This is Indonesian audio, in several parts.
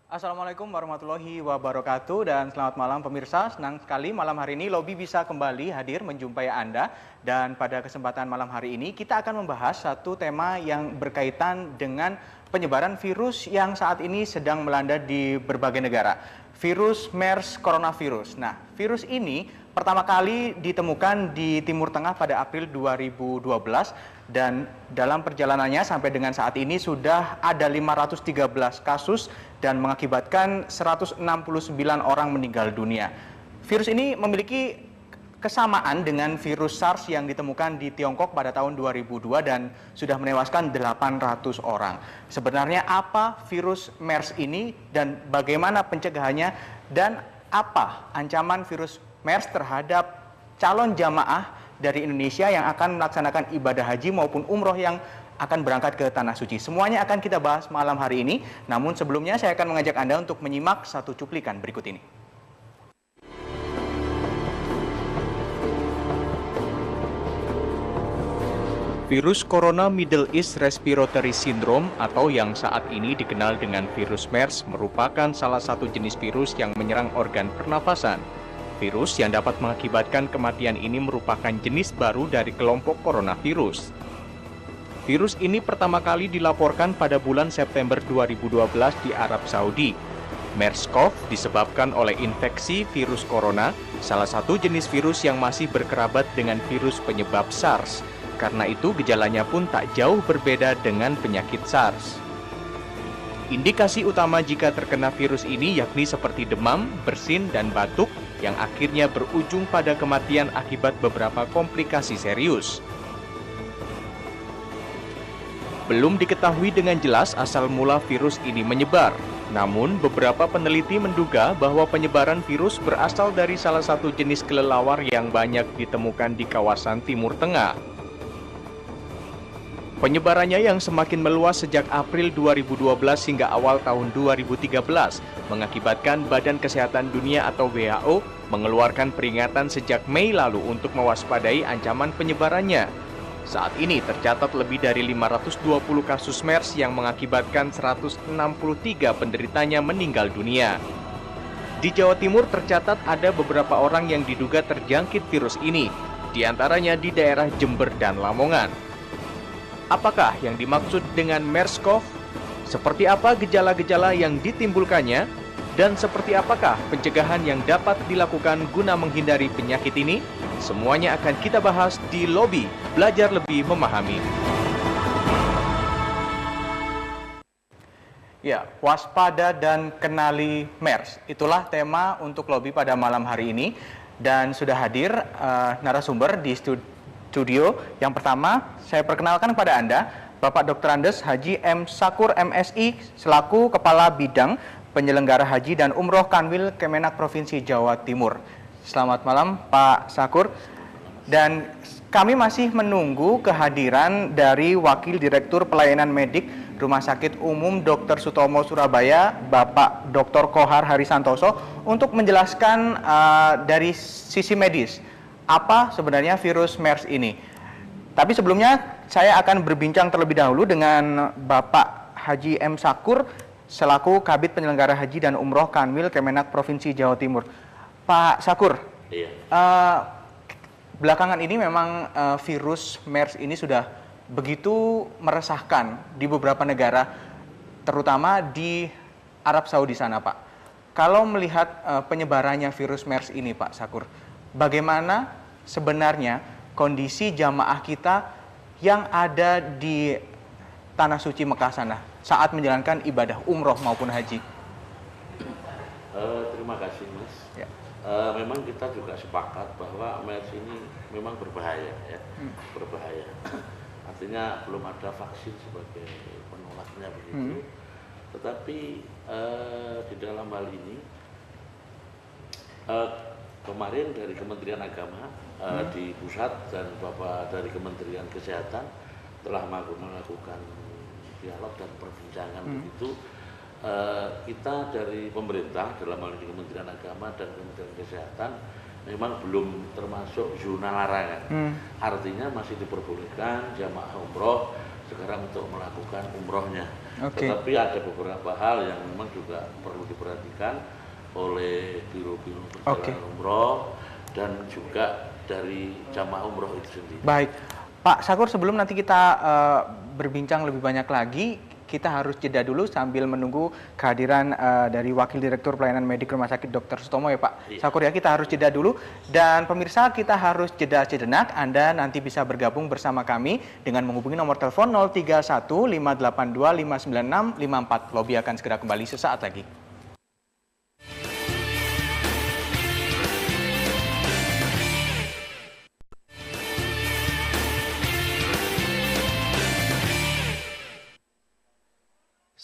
Assalamualaikum warahmatullahi wabarakatuh dan selamat malam pemirsa. Senang sekali malam hari ini Lobby bisa kembali hadir menjumpai Anda. Dan pada kesempatan malam hari ini kita akan membahas satu tema yang berkaitan dengan penyebaran virus yang saat ini sedang melanda di berbagai negara. Virus MERS coronavirus. Nah, virus ini pertama kali ditemukan di Timur Tengah pada April 2012 dan dalam perjalanannya sampai dengan saat ini sudah ada 513 kasus dan mengakibatkan 169 orang meninggal dunia. Virus ini memiliki kesamaan dengan virus SARS yang ditemukan di Tiongkok pada tahun 2002 dan sudah menewaskan 800 orang. Sebenarnya apa virus MERS ini dan bagaimana pencegahannya dan apa ancaman virus MERS terhadap calon jamaah dari Indonesia yang akan melaksanakan ibadah haji maupun umroh yang akan berangkat ke Tanah Suci. Semuanya akan kita bahas malam hari ini. Namun sebelumnya saya akan mengajak Anda untuk menyimak satu cuplikan berikut ini. Virus Corona Middle East Respiratory Syndrome atau yang saat ini dikenal dengan virus MERS merupakan salah satu jenis virus yang menyerang organ pernafasan. Virus yang dapat mengakibatkan kematian ini merupakan jenis baru dari kelompok coronavirus. Virus ini pertama kali dilaporkan pada bulan September 2012 di Arab Saudi. MERS-CoV disebabkan oleh infeksi virus corona, salah satu jenis virus yang masih berkerabat dengan virus penyebab SARS. Karena itu gejalanya pun tak jauh berbeda dengan penyakit SARS. Indikasi utama jika terkena virus ini yakni seperti demam, bersin, dan batuk yang akhirnya berujung pada kematian akibat beberapa komplikasi serius. Belum diketahui dengan jelas asal mula virus ini menyebar. Namun, beberapa peneliti menduga bahwa penyebaran virus berasal dari salah satu jenis kelelawar yang banyak ditemukan di kawasan Timur Tengah. Penyebarannya yang semakin meluas sejak April 2012 hingga awal tahun 2013 mengakibatkan Badan Kesehatan Dunia atau WHO mengeluarkan peringatan sejak Mei lalu untuk mewaspadai ancaman penyebarannya. Saat ini tercatat lebih dari 520 kasus MERS yang mengakibatkan 163 penderitanya meninggal dunia. Di Jawa Timur tercatat ada beberapa orang yang diduga terjangkit virus ini, di antaranya di daerah Jember dan Lamongan. Apakah yang dimaksud dengan MERS-CoV? Seperti apa gejala-gejala yang ditimbulkannya? Dan seperti apakah pencegahan yang dapat dilakukan guna menghindari penyakit ini? Semuanya akan kita bahas di Lobby Belajar Lebih Memahami. Ya, waspada dan kenali MERS. Itulah tema untuk Lobby pada malam hari ini. Dan sudah hadir narasumber di studio. Yang pertama, saya perkenalkan kepada Anda, Bapak Dr. Andes Haji M. Sakur MSI, selaku Kepala Bidang Penyelenggara Haji dan Umroh Kanwil Kemenak Provinsi Jawa Timur. Selamat malam, Pak Sakur. Dan kami masih menunggu kehadiran dari Wakil Direktur Pelayanan Medik Rumah Sakit Umum Dr. Sutomo Surabaya, Bapak Dr. Kohar Harisantoso, untuk menjelaskan dari sisi medis apa sebenarnya virus MERS ini. Tapi sebelumnya saya akan berbincang terlebih dahulu dengan Bapak Haji M. Sakur selaku Kabid Penyelenggara Haji dan Umroh Kanwil Kemenak Provinsi Jawa Timur. Pak Sakur, iya. Belakangan ini memang virus MERS ini sudah begitu meresahkan di beberapa negara, terutama di Arab Saudi sana, Pak. Kalau melihat penyebarannya virus MERS ini, Pak Sakur, bagaimana sebenarnya kondisi jamaah kita yang ada di Tanah Suci Mekah sana saat menjalankan ibadah umroh maupun haji? Terima kasih, Mas. Ya. Memang kita juga sepakat bahwa MERS ini memang berbahaya, ya, berbahaya. Artinya belum ada vaksin sebagai penolaknya begitu. Tetapi di dalam hal ini kemarin dari Kementerian Agama di pusat dan Bapak dari Kementerian Kesehatan telah melakukan dialog dan perbincangan begitu. Kita dari pemerintah dalam hal ini Kementerian Agama dan Kementerian Kesehatan memang belum termasuk zona larangan. Artinya masih diperbolehkan jamaah umroh sekarang untuk melakukan umrohnya. Oke. Tetapi ada beberapa hal yang memang juga perlu diperhatikan oleh biro-biro perjalanan umroh dan juga dari jamaah umroh itu sendiri. Baik, Pak Syakur, sebelum nanti kita berbincang lebih banyak lagi, kita harus jeda dulu sambil menunggu kehadiran dari Wakil Direktur Pelayanan Medik Rumah Sakit Dr. Sutomo ya Pak Syakur ya. Kita harus jeda dulu, dan pemirsa kita harus jeda sejenak. Anda nanti bisa bergabung bersama kami dengan menghubungi nomor telepon 031 582 596 54. Lobby akan segera kembali sesaat lagi.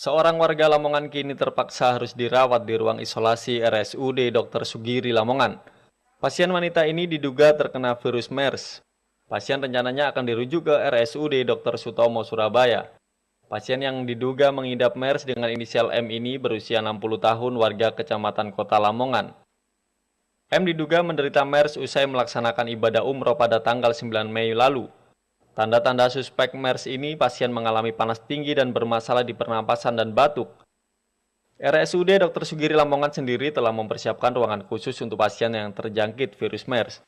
Seorang warga Lamongan kini terpaksa harus dirawat di ruang isolasi RSUD Dr. Sugiri Lamongan. Pasien wanita ini diduga terkena virus MERS. Pasien rencananya akan dirujuk ke RSUD Dr. Sutomo Surabaya. Pasien yang diduga mengidap MERS dengan inisial M ini berusia 60 tahun, warga Kecamatan Kota Lamongan. M diduga menderita MERS usai melaksanakan ibadah umroh pada tanggal 9 Mei lalu. Tanda-tanda suspek MERS ini, pasien mengalami panas tinggi dan bermasalah di pernapasan dan batuk. RSUD Dr. Sugiri Lamongan sendiri telah mempersiapkan ruangan khusus untuk pasien yang terjangkit virus MERS.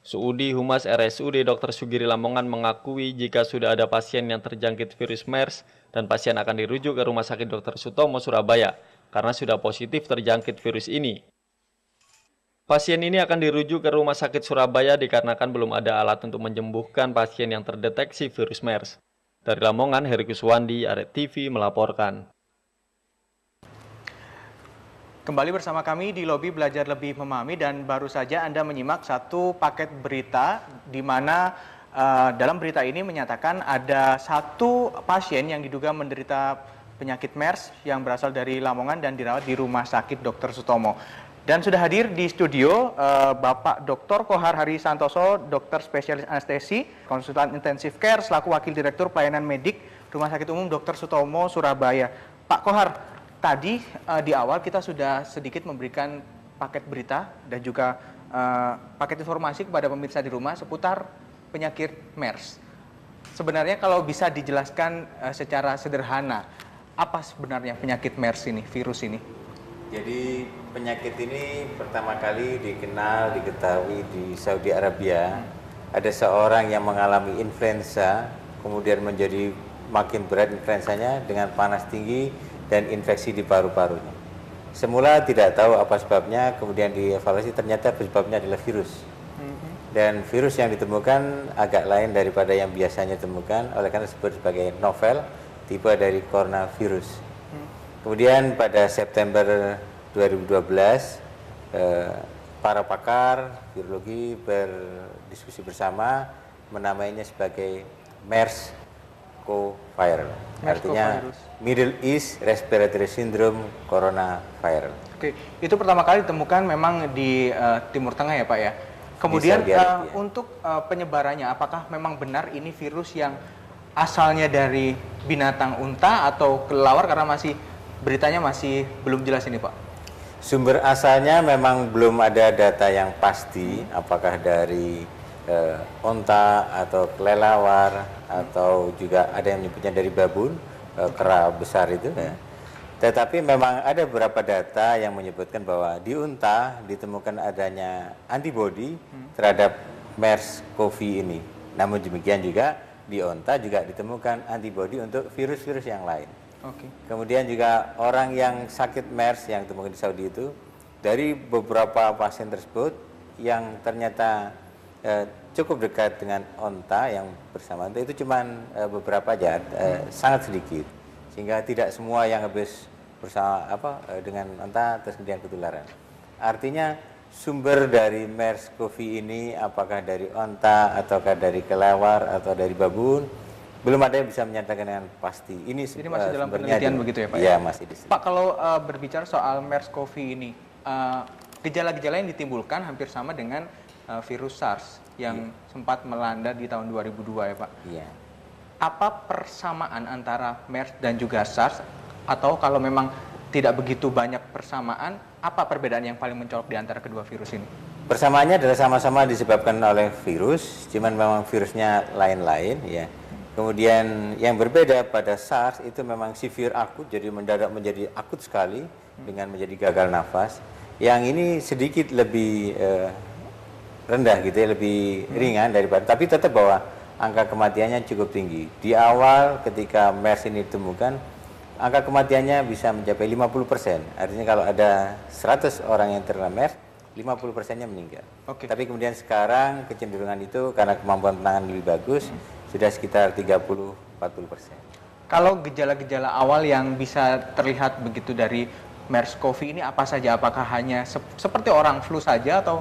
Suudi Humas RSUD Dr. Sugiri Lamongan mengakui jika sudah ada pasien yang terjangkit virus MERS dan pasien akan dirujuk ke Rumah Sakit Dr. Sutomo Surabaya karena sudah positif terjangkit virus ini. Pasien ini akan dirujuk ke Rumah Sakit Surabaya dikarenakan belum ada alat untuk menyembuhkan pasien yang terdeteksi virus MERS. Dari Lamongan, Heri Kuswandi, Arek TV melaporkan. Kembali bersama kami di Lobi Belajar Lebih Memahami, dan baru saja Anda menyimak satu paket berita di mana dalam berita ini menyatakan ada satu pasien yang diduga menderita penyakit MERS yang berasal dari Lamongan dan dirawat di Rumah Sakit Dr. Sutomo. Dan sudah hadir di studio Bapak Dr. Kohar Hari Santoso, dokter spesialis anestesi, konsultan intensif care, selaku Wakil Direktur Pelayanan Medik Rumah Sakit Umum Dr. Sutomo Surabaya. Pak Kohar, tadi di awal kita sudah sedikit memberikan paket berita dan juga paket informasi kepada pemirsa di rumah seputar penyakit MERS. Sebenarnya kalau bisa dijelaskan secara sederhana, apa sebenarnya penyakit MERS ini, virus ini? Jadi penyakit ini pertama kali diketahui di Saudi Arabia. Ada seorang yang mengalami influenza, kemudian menjadi makin berat influenzanya dengan panas tinggi dan infeksi di paru-parunya. Semula tidak tahu apa sebabnya, kemudian dievaluasi ternyata sebabnya adalah virus. Dan virus yang ditemukan agak lain daripada yang biasanya ditemukan, oleh karena disebut sebagai novel, tipe dari coronavirus. Kemudian pada September 2012, para pakar virologi berdiskusi bersama menamainya sebagai MERS-CoV-viral. Artinya Middle East Respiratory Syndrome Coronavirus. Oke, itu pertama kali ditemukan memang di Timur Tengah ya Pak ya. Kemudian untuk penyebarannya, apakah memang benar ini virus yang asalnya dari binatang unta atau kelelawar, karena beritanya masih belum jelas ini Pak? Sumber asalnya memang belum ada data yang pasti, apakah dari onta atau kelelawar atau juga ada yang menyebutnya dari babun, kera besar itu. Ya. Tetapi memang ada beberapa data yang menyebutkan bahwa di unta ditemukan adanya antibodi terhadap MERS-CoV ini. Namun demikian juga di onta juga ditemukan antibodi untuk virus-virus yang lain. Kemudian juga orang yang sakit MERS yang ditemukan di Saudi itu, dari beberapa pasien tersebut yang ternyata cukup dekat dengan onta yang bersama itu cuma beberapa aja, sangat sedikit, sehingga tidak semua yang habis bersama dengan onta terus kemudian ketularan. Artinya sumber dari MERS-CoV ini apakah dari onta ataukah dari kelelawar atau dari babun, belum ada yang bisa menyatakan dengan pasti. Ini masih dalam penelitian begitu ya Pak? Iya, masih di sini. Pak, kalau berbicara soal MERS-CoV ini, gejala-gejala yang ditimbulkan hampir sama dengan virus SARS yang sempat melanda di tahun 2002 ya Pak? Iya. Apa persamaan antara MERS dan juga SARS? Atau kalau memang tidak begitu banyak persamaan, apa perbedaan yang paling mencolok di antara kedua virus ini? Persamaannya adalah sama-sama disebabkan oleh virus, cuman memang virusnya lain-lain ya. Kemudian yang berbeda pada SARS itu memang severe akut, jadi mendadak menjadi akut sekali dengan menjadi gagal nafas. Yang ini sedikit lebih rendah gitu ya, lebih ringan daripada, tapi tetap bahwa angka kematiannya cukup tinggi. Di awal ketika MERS ini ditemukan, angka kematiannya bisa mencapai 50%. Artinya kalau ada 100 orang yang terkena MERS, 50%-nya meninggal. Tapi kemudian sekarang kecenderungan itu karena kemampuan penanganan lebih bagus, sudah sekitar 30-40%. Kalau gejala-gejala awal yang bisa terlihat begitu dari MERS-CoV ini apa saja? Apakah hanya seperti orang flu saja atau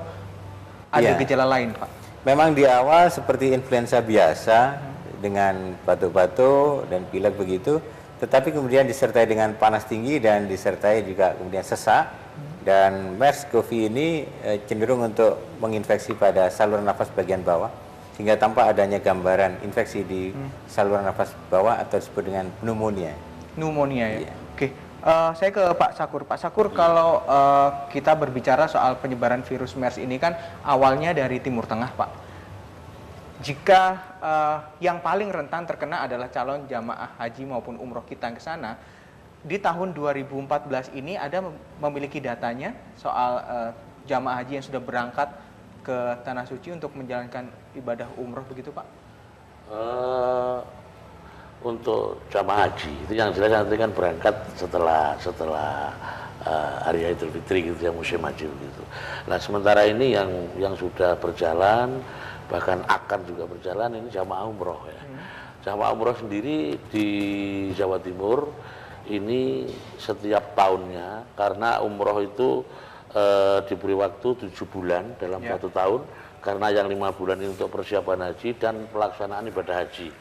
ada gejala lain, Pak? Memang di awal seperti influenza biasa dengan batuk-batuk dan pilek begitu, tetapi kemudian disertai dengan panas tinggi dan disertai juga kemudian sesak. Dan MERS-CoV ini cenderung untuk menginfeksi pada saluran nafas bagian bawah, sehingga tampak adanya gambaran infeksi di saluran nafas bawah atau disebut dengan pneumonia. Pneumonia ya? Iya. Oke, saya ke Pak Sakur. Pak Sakur, kalau kita berbicara soal penyebaran virus MERS ini kan awalnya dari Timur Tengah, Pak. Jika yang paling rentan terkena adalah calon jamaah haji maupun umroh kita ke sana, di tahun 2014 ini ada memiliki datanya soal jamaah haji yang sudah berangkat ke Tanah Suci untuk menjalankan ibadah umroh begitu, Pak? Untuk jamaah haji itu yang jelas nanti kan berangkat setelah hari Idul Fitri gitu ya, musim haji begitu. Nah sementara ini yang sudah berjalan bahkan akan juga berjalan ini jamaah umroh ya. Jamaah umroh sendiri di Jawa Timur ini setiap tahunnya, karena umroh itu diberi waktu 7 bulan dalam 1 tahun, karena yang 5 bulan ini untuk persiapan haji dan pelaksanaan ibadah haji.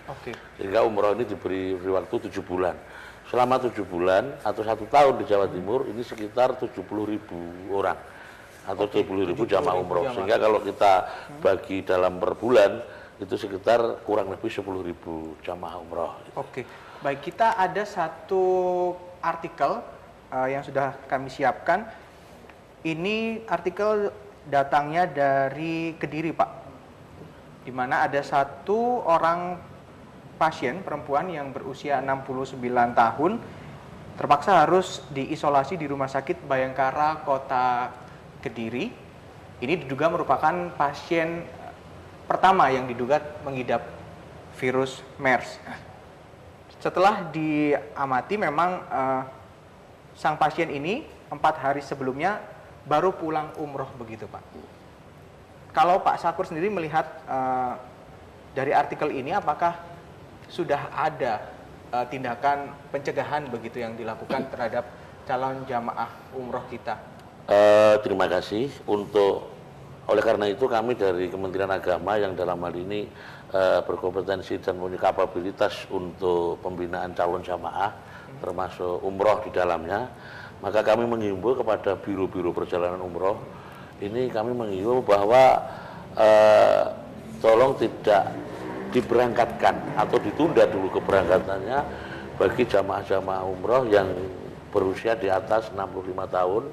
Sehingga umroh ini diberi waktu 7 bulan. Selama 7 bulan atau 1 tahun di Jawa Timur ini sekitar 70.000 orang atau 70.000 jamaah umroh. Sehingga kalau kita bagi dalam per bulan itu sekitar kurang lebih 10.000 jamaah umroh. Baik, kita ada satu artikel yang sudah kami siapkan. Ini artikel datangnya dari Kediri, Pak. Di mana ada satu orang pasien perempuan yang berusia 69 tahun terpaksa harus diisolasi di Rumah Sakit Bayangkara Kota Kediri. Ini diduga merupakan pasien pertama yang diduga mengidap virus MERS. Setelah diamati memang sang pasien ini 4 hari sebelumnya baru pulang umroh begitu, Pak. Kalau Pak Sakur sendiri melihat dari artikel ini, apakah sudah ada tindakan pencegahan begitu yang dilakukan terhadap calon jamaah umroh kita? Terima kasih. Oleh karena itu kami dari Kementerian Agama yang dalam hal ini berkompetensi dan punya kapabilitas untuk pembinaan calon jamaah termasuk umroh di dalamnya, maka kami menghimbau kepada biro-biro perjalanan umroh ini, kami menghimbau bahwa tolong tidak diberangkatkan atau ditunda dulu keberangkatannya bagi jamaah-jamaah umroh yang berusia di atas 65 tahun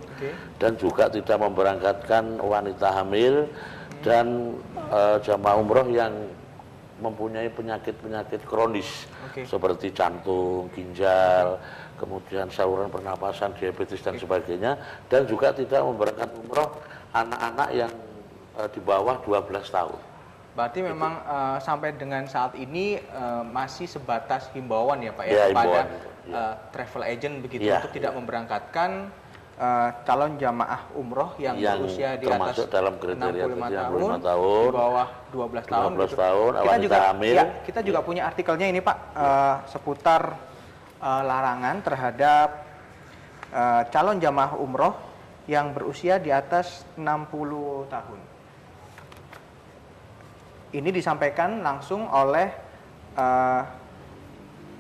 dan juga tidak memberangkatkan wanita hamil dan jamaah umroh yang mempunyai penyakit-penyakit kronis seperti jantung, ginjal, kemudian saluran pernapasan, diabetes dan sebagainya, dan juga tidak memberangkatkan umroh anak-anak yang di bawah 12 tahun. Berarti memang sampai dengan saat ini masih sebatas himbauan ya Pak ya, kepada travel agent begitu untuk tidak memberangkatkan calon jamaah umroh yang berusia di atas dalam kriteria 65 tahun, di bawah 12 tahun. Kita juga hamil. Kita juga punya artikelnya ini Pak, seputar larangan terhadap calon jamaah umroh yang berusia di atas 60 tahun. Ini disampaikan langsung oleh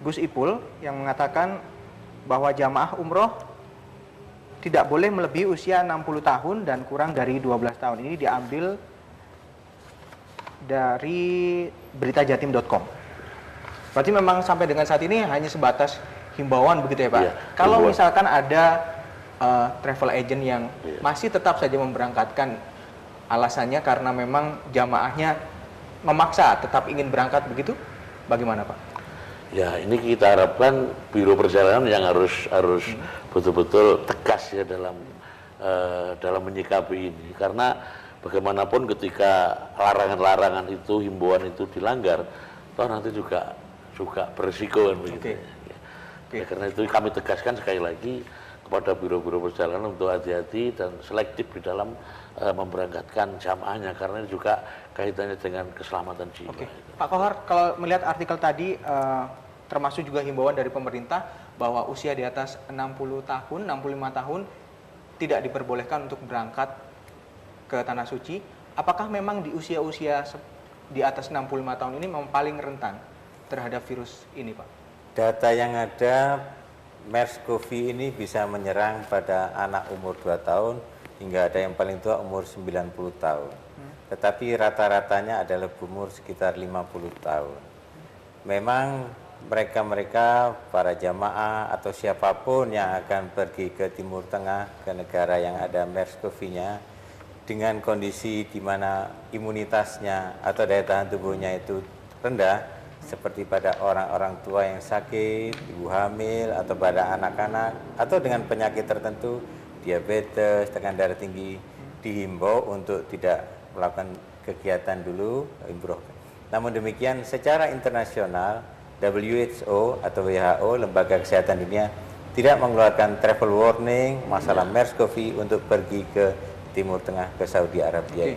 Gus Ipul yang mengatakan bahwa jamaah umroh tidak boleh melebihi usia 60 tahun dan kurang dari 12 tahun. Ini diambil dari beritajatim.com. Berarti memang sampai dengan saat ini hanya sebatas himbauan begitu ya Pak? Kalau misalkan ada travel agent yang masih tetap saja memberangkatkan, alasannya karena memang jamaahnya memaksa tetap ingin berangkat begitu, bagaimana Pak? Ya, ini kita harapkan Biro Perjalanan yang harus betul-betul tegas ya dalam menyikapi ini, karena bagaimanapun ketika larangan-larangan itu, himbauan itu dilanggar, toh nanti juga berisiko kan begitu. Ya, karena itu kami tegaskan sekali lagi kepada biro-biro perjalanan untuk hati-hati dan selektif di dalam memberangkatkan jamaahnya, karena ini juga kaitannya dengan keselamatan jiwa. Pak Kohar, kalau melihat artikel tadi termasuk juga himbauan dari pemerintah bahwa usia di atas 60 tahun, 65 tahun tidak diperbolehkan untuk berangkat ke Tanah Suci. Apakah memang di usia-usia di atas 65 tahun ini memang paling rentan terhadap virus ini, Pak? Data yang ada, MERS-CoV ini bisa menyerang pada anak umur 2 tahun hingga ada yang paling tua umur 90 tahun. Tetapi rata-ratanya adalah umur sekitar 50 tahun. Memang mereka para jamaah atau siapapun yang akan pergi ke Timur Tengah, ke negara yang ada MERS-CoV-nya, dengan kondisi di mana imunitasnya atau daya tahan tubuhnya itu rendah, seperti pada orang-orang tua yang sakit, ibu hamil, atau pada anak-anak, atau dengan penyakit tertentu, diabetes, tekanan darah tinggi, dihimbau untuk tidak melakukan kegiatan dulu, umroh. Namun demikian, secara internasional, WHO atau WHO, Lembaga Kesehatan Dunia, tidak mengeluarkan travel warning masalah MERS-CoV untuk pergi ke Timur Tengah, ke Saudi Arabia.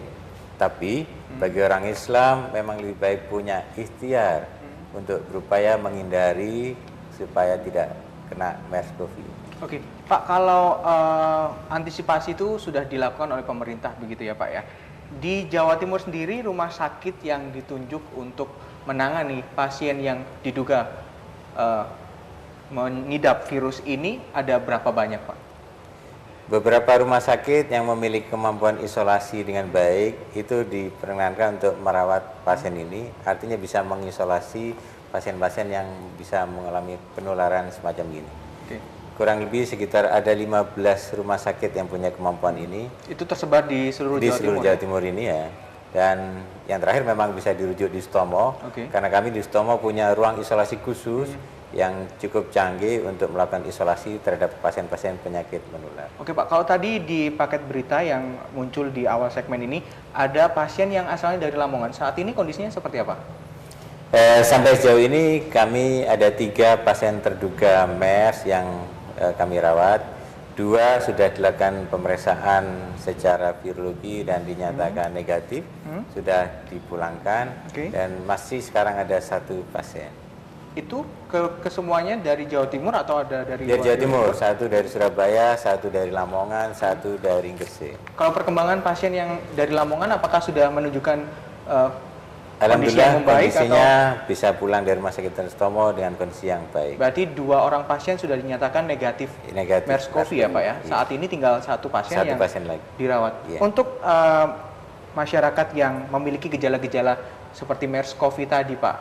Tapi bagi orang Islam memang lebih baik punya ikhtiar untuk berupaya menghindari supaya tidak kena MERS-CoV. Oke, Pak, kalau antisipasi itu sudah dilakukan oleh pemerintah begitu ya Pak ya. Di Jawa Timur sendiri, rumah sakit yang ditunjuk untuk menangani pasien yang diduga mengidap virus ini ada berapa banyak, Pak? Beberapa rumah sakit yang memiliki kemampuan isolasi dengan baik itu diperkenankan untuk merawat pasien ini, artinya bisa mengisolasi pasien-pasien yang bisa mengalami penularan semacam ini. Kurang lebih sekitar ada 15 rumah sakit yang punya kemampuan ini. Itu tersebar di seluruh Jawa Timur ini ya. Dan yang terakhir memang bisa dirujuk di Sutomo, karena kami di Sutomo punya ruang isolasi khusus yang cukup canggih untuk melakukan isolasi terhadap pasien-pasien penyakit menular. Oke Pak, kalau tadi di paket berita yang muncul di awal segmen ini, ada pasien yang asalnya dari Lamongan. Saat ini kondisinya seperti apa? Sampai sejauh ini kami ada 3 pasien terduga MERS yang kami rawat. 2 sudah dilakukan pemeriksaan secara virologi dan dinyatakan negatif, sudah dipulangkan, dan masih sekarang ada 1 pasien. Itu ke semuanya dari Jawa Timur atau ada dari Jawa Timur? 1 dari Surabaya, 1 dari Lamongan, 1 dari Gresik. Kalau perkembangan pasien yang dari Lamongan, apakah sudah menunjukkan kondisi Alhamdulillah yang membaik kondisinya atau bisa pulang dari Rumah Sakit Sutomo dengan kondisi yang baik. Berarti 2 orang pasien sudah dinyatakan negatif MERS-CoV ya Pak ya? Saat ini tinggal 1 pasien yang lagi dirawat. Untuk masyarakat yang memiliki gejala-gejala seperti MERS-CoV tadi Pak,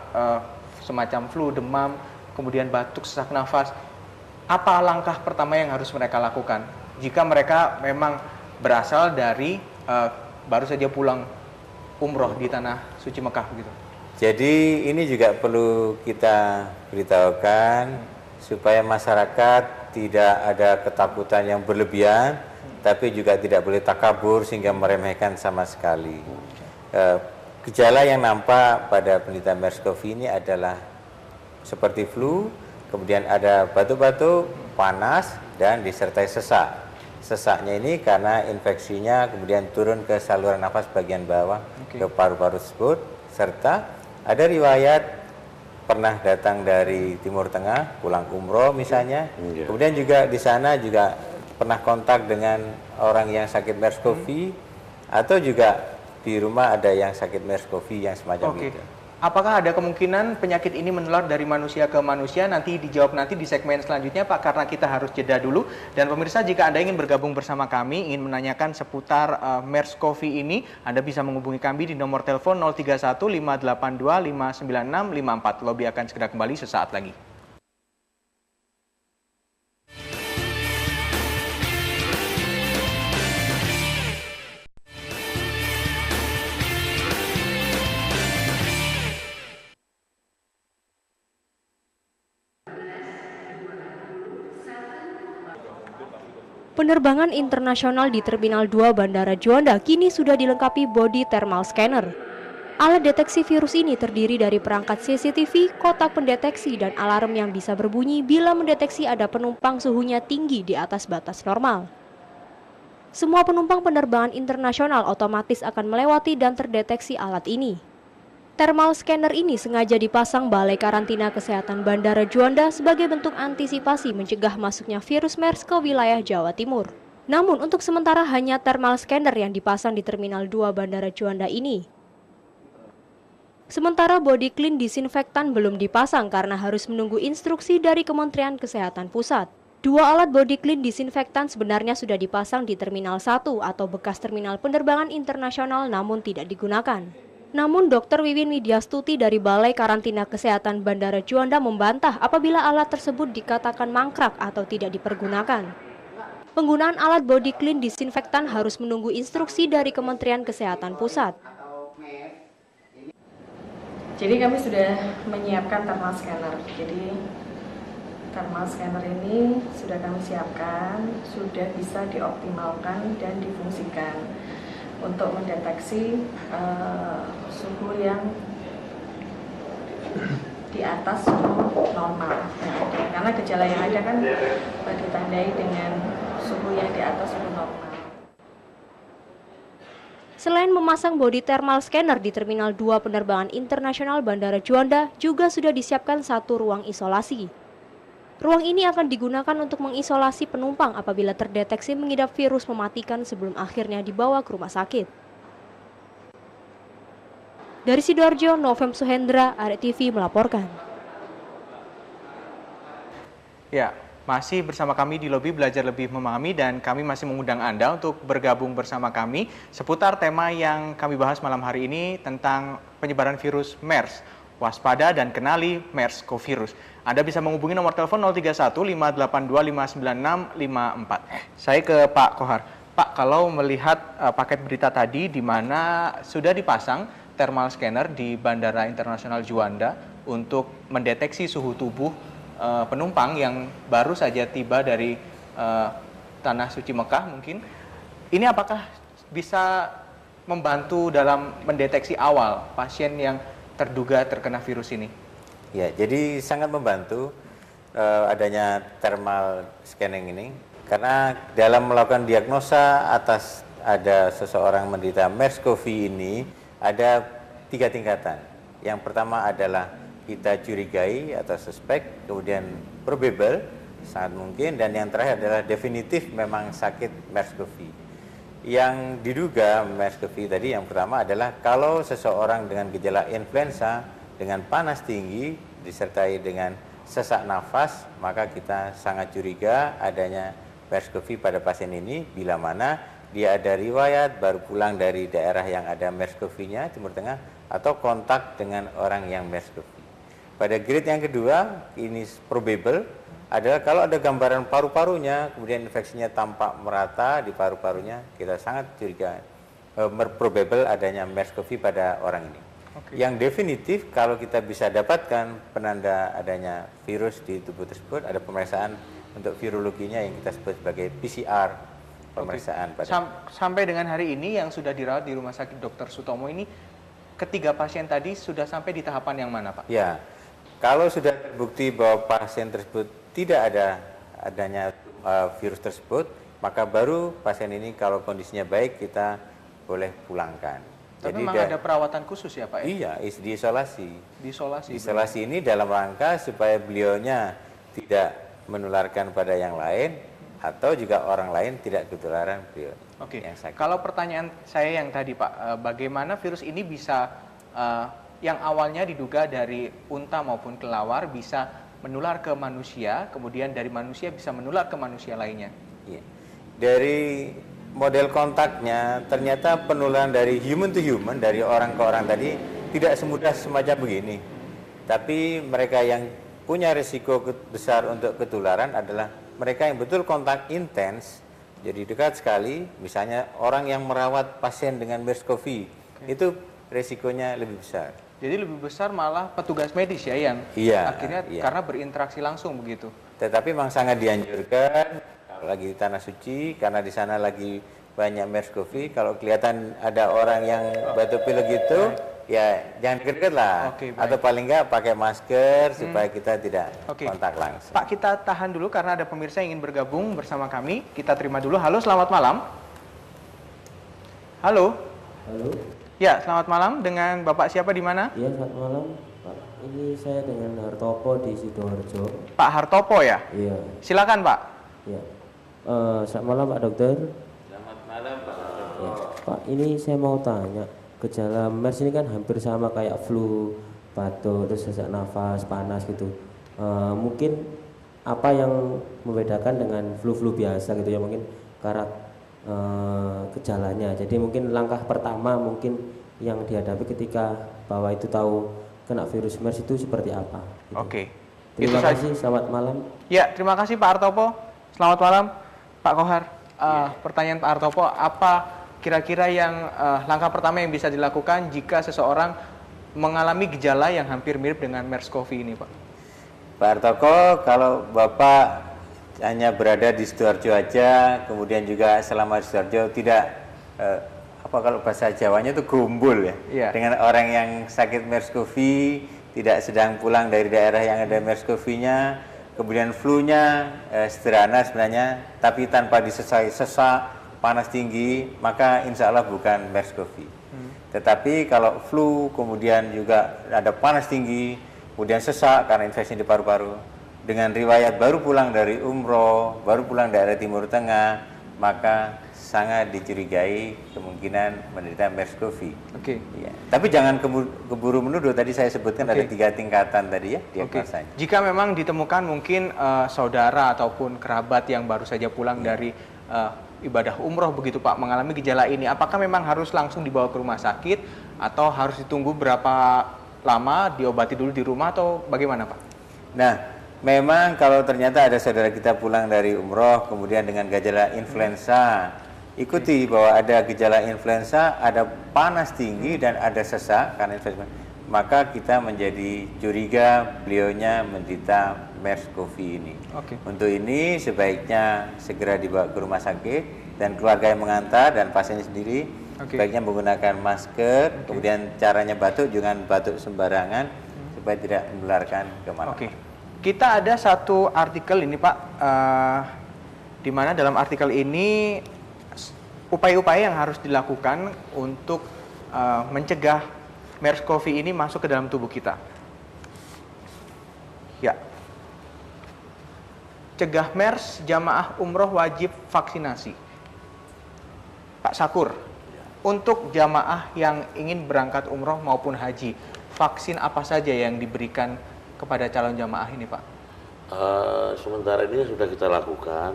semacam flu, demam, kemudian batuk, sesak nafas, apa langkah pertama yang harus mereka lakukan jika mereka memang berasal dari baru saja pulang umroh di Tanah Suci Mekah begitu? Jadi ini juga perlu kita beritahukan supaya masyarakat tidak ada ketakutan yang berlebihan, tapi juga tidak boleh takabur sehingga meremehkan sama sekali. Gejala yang nampak pada penderita MERS-CoV ini adalah seperti flu, kemudian ada batuk-batuk, panas, dan disertai sesak. Sesaknya ini karena infeksinya kemudian turun ke saluran nafas bagian bawah, ke paru-paru tersebut, serta ada riwayat pernah datang dari Timur Tengah, pulang umroh misalnya, kemudian juga di sana juga pernah kontak dengan orang yang sakit MERS-CoV, atau juga di rumah ada yang sakit MERS-CoV yang semacam itu. Apakah ada kemungkinan penyakit ini menular dari manusia ke manusia? Nanti dijawab nanti di segmen selanjutnya Pak, karena kita harus jeda dulu. Dan pemirsa, jika Anda ingin bergabung bersama kami, ingin menanyakan seputar MERS-CoV ini, Anda bisa menghubungi kami di nomor telepon 031 582 596 54. Lobby akan segera kembali sesaat lagi. Penerbangan internasional di Terminal 2 Bandara Juanda kini sudah dilengkapi body thermal scanner. Alat deteksi virus ini terdiri dari perangkat CCTV, kotak pendeteksi, dan alarm yang bisa berbunyi bila mendeteksi ada penumpang suhunya tinggi di atas batas normal. Semua penumpang penerbangan internasional otomatis akan melewati dan terdeteksi alat ini. Thermal scanner ini sengaja dipasang Balai Karantina Kesehatan Bandara Juanda sebagai bentuk antisipasi mencegah masuknya virus MERS ke wilayah Jawa Timur. Namun untuk sementara hanya thermal scanner yang dipasang di Terminal 2 Bandara Juanda ini. Sementara body clean disinfektan belum dipasang karena harus menunggu instruksi dari Kementerian Kesehatan Pusat. Dua alat body clean disinfektan sebenarnya sudah dipasang di Terminal 1 atau bekas terminal penerbangan internasional namun tidak digunakan. Namun Dr. Wiwin Widyastuti dari Balai Karantina Kesehatan Bandara Juanda membantah apabila alat tersebut dikatakan mangkrak atau tidak dipergunakan. Penggunaan alat body clean disinfektan harus menunggu instruksi dari Kementerian Kesehatan Pusat. Jadi kami sudah menyiapkan thermal scanner. Jadi thermal scanner ini sudah kami siapkan, sudah bisa dioptimalkan dan difungsikan untuk mendeteksi suhu yang di atas suhu normal yang ada. Karena gejala yang ada kan ditandai dengan suhu yang di atas suhu normal. Selain memasang body thermal scanner di Terminal 2 Penerbangan Internasional Bandara Juanda, juga sudah disiapkan satu ruang isolasi. Ruang ini akan digunakan untuk mengisolasi penumpang apabila terdeteksi mengidap virus mematikan sebelum akhirnya dibawa ke rumah sakit. Dari Sidoarjo, Novem Suhendra, Arek TV melaporkan. Ya, masih bersama kami di Lobi Belajar Lebih Memahami dan kami masih mengundang Anda untuk bergabung bersama kami seputar tema yang kami bahas malam hari ini tentang penyebaran virus MERS. Waspada dan kenali MERS-CoV. Anda bisa menghubungi nomor telepon 031 582 596 54. Saya ke Pak Kohar. Pak, kalau melihat paket berita tadi di mana sudah dipasang thermal scanner di Bandara Internasional Juanda untuk mendeteksi suhu tubuh penumpang yang baru saja tiba dari Tanah Suci Mekah mungkin. Ini apakah bisa membantu dalam mendeteksi awal pasien yang terduga terkena virus ini? Ya, jadi sangat membantu adanya thermal scanning ini karena dalam melakukan diagnosa atas ada seseorang menderita MERS-CoV ini ada 3 tingkatan. Yang pertama adalah kita curigai atau suspek, kemudian probable, sangat mungkin, dan yang terakhir adalah definitif memang sakit MERS-CoV. Yang diduga MERS-CoV tadi yang pertama adalah kalau seseorang dengan gejala influenza dengan panas tinggi disertai dengan sesak nafas, maka kita sangat curiga adanya MERS-CoV pada pasien ini bila mana dia ada riwayat baru pulang dari daerah yang ada MERS-CoV-nya, Timur Tengah, atau kontak dengan orang yang MERS-CoV. Pada grade yang kedua, ini probable, adalah kalau ada gambaran paru-parunya, kemudian infeksinya tampak merata di paru-parunya, kita sangat curiga probable adanya MERS-CoV pada orang ini. Okay. Yang definitif, kalau kita bisa dapatkan penanda adanya virus di tubuh tersebut, ada pemeriksaan untuk virologinya yang kita sebut sebagai PCR pemeriksaan. Okay. Sampai dengan hari ini yang sudah dirawat di Rumah Sakit Dr. Sutomo ini, ketiga pasien tadi sudah sampai di tahapan yang mana, Pak? Ya. Kalau sudah terbukti bahwa pasien tersebut tidak adanya virus tersebut, maka baru pasien ini kalau kondisinya baik kita boleh pulangkan. Tapi memang ada perawatan khusus ya Pak? Iya, diisolasi. Diisolasi. Isolasi ini dalam rangka supaya beliaunya tidak menularkan pada yang lain atau juga orang lain tidak ketularan beliau. Oke. Yang sakit. Kalau pertanyaan saya yang tadi Pak, bagaimana virus ini bisa yang awalnya diduga dari unta maupun kelelawar bisa menular ke manusia, kemudian dari manusia bisa menular ke manusia lainnya? Iya. Dari model kontaknya, ternyata penularan dari human to human, dari orang ke orang tadi, tidak semudah semacam begini. Tapi mereka yang punya risiko besar untuk ketularan adalah mereka yang betul kontak intens, jadi dekat sekali, misalnya orang yang merawat pasien dengan MERS-CoV, itu risikonya lebih besar. Jadi lebih besar malah petugas medis ya yang akhirnya karena berinteraksi langsung begitu. Tetapi memang sangat dianjurkan lagi di tanah suci karena di sana lagi banyak MERS-CoV. Kalau kelihatan ada orang yang batuk pilek gitu, ya jangan deket-deket lah. Oke, baik. Atau paling enggak pakai masker supaya kita tidak Oke. kontak langsung. Pak, kita tahan dulu karena ada pemirsa yang ingin bergabung bersama kami. Kita terima dulu. Halo, selamat malam. Halo. Halo. Ya, selamat malam. Dengan Bapak siapa di mana? Iya, selamat malam, Pak. Ini saya dengan Hartopo di Sidoarjo. Pak Hartopo ya? Iya. Silakan, Pak. Iya. Selamat malam, Pak Dokter. Selamat malam Pak. Ya, Pak, ini saya mau tanya, gejala MERS ini kan hampir sama kayak flu, batuk, terus sesak nafas, panas gitu. Mungkin apa yang membedakan dengan flu-flu biasa gitu ya, mungkin gejalanya. Jadi mungkin langkah pertama mungkin yang dihadapi ketika bahwa itu tahu kena virus MERS itu seperti apa. Gitu. Oke. Terima Itu saja. kasih, selamat malam. Ya, terima kasih Pak Hartopo. Selamat malam, Pak Kohar. Pertanyaan Pak Hartopo, apa kira-kira yang langkah pertama yang bisa dilakukan jika seseorang mengalami gejala yang hampir mirip dengan MERS-CoV ini, Pak? Pak Hartoko, kalau Bapak hanya berada di Sidoarjo aja, kemudian juga selama di Sidoarjo tidak kalau bahasa Jawanya itu gumbul ya, Iya. dengan orang yang sakit MERS-CoV, tidak sedang pulang dari daerah yang ada MERS-CoV-nya, kemudian flu-nya sederhana sebenarnya, tapi tanpa disertai sesak, panas tinggi, maka insya Allah bukan MERS-CoV. Tetapi kalau flu, kemudian juga ada panas tinggi, kemudian sesak karena infeksi di paru-paru, dengan riwayat baru pulang dari umroh, baru pulang daerah Timur Tengah, maka sangat dicurigai kemungkinan menderita MERS-CoV. Oke. Ya. Tapi jangan keburu menuduh, tadi saya sebutkan ada 3 tingkatan tadi ya Oke. diagnosanya. Jika memang ditemukan mungkin saudara ataupun kerabat yang baru saja pulang dari ibadah umroh begitu Pak, mengalami gejala ini, apakah memang harus langsung dibawa ke rumah sakit atau harus ditunggu berapa lama, diobati dulu di rumah atau bagaimana Pak? Nah, memang kalau ternyata ada saudara kita pulang dari umroh kemudian dengan gejala influenza, ikuti bahwa ada gejala influenza, ada panas tinggi dan ada sesak karena influenza, maka kita menjadi curiga beliaunya menderita MERS-CoV ini. Oke. Untuk ini sebaiknya segera dibawa ke rumah sakit dan keluarga yang mengantar dan pasiennya sendiri sebaiknya menggunakan masker, kemudian caranya batuk jangan batuk sembarangan supaya tidak menularkan kemana-mana. Oke. Kita ada satu artikel ini Pak, di mana dalam artikel ini upaya-upaya yang harus dilakukan untuk mencegah MERS-CoV ini masuk ke dalam tubuh kita. Ya. Cegah MERS, jamaah umroh wajib vaksinasi. Pak Sakur, untuk jamaah yang ingin berangkat umroh maupun haji, vaksin apa saja yang diberikan kepada calon jamaah ini Pak? Sementara ini sudah kita lakukan,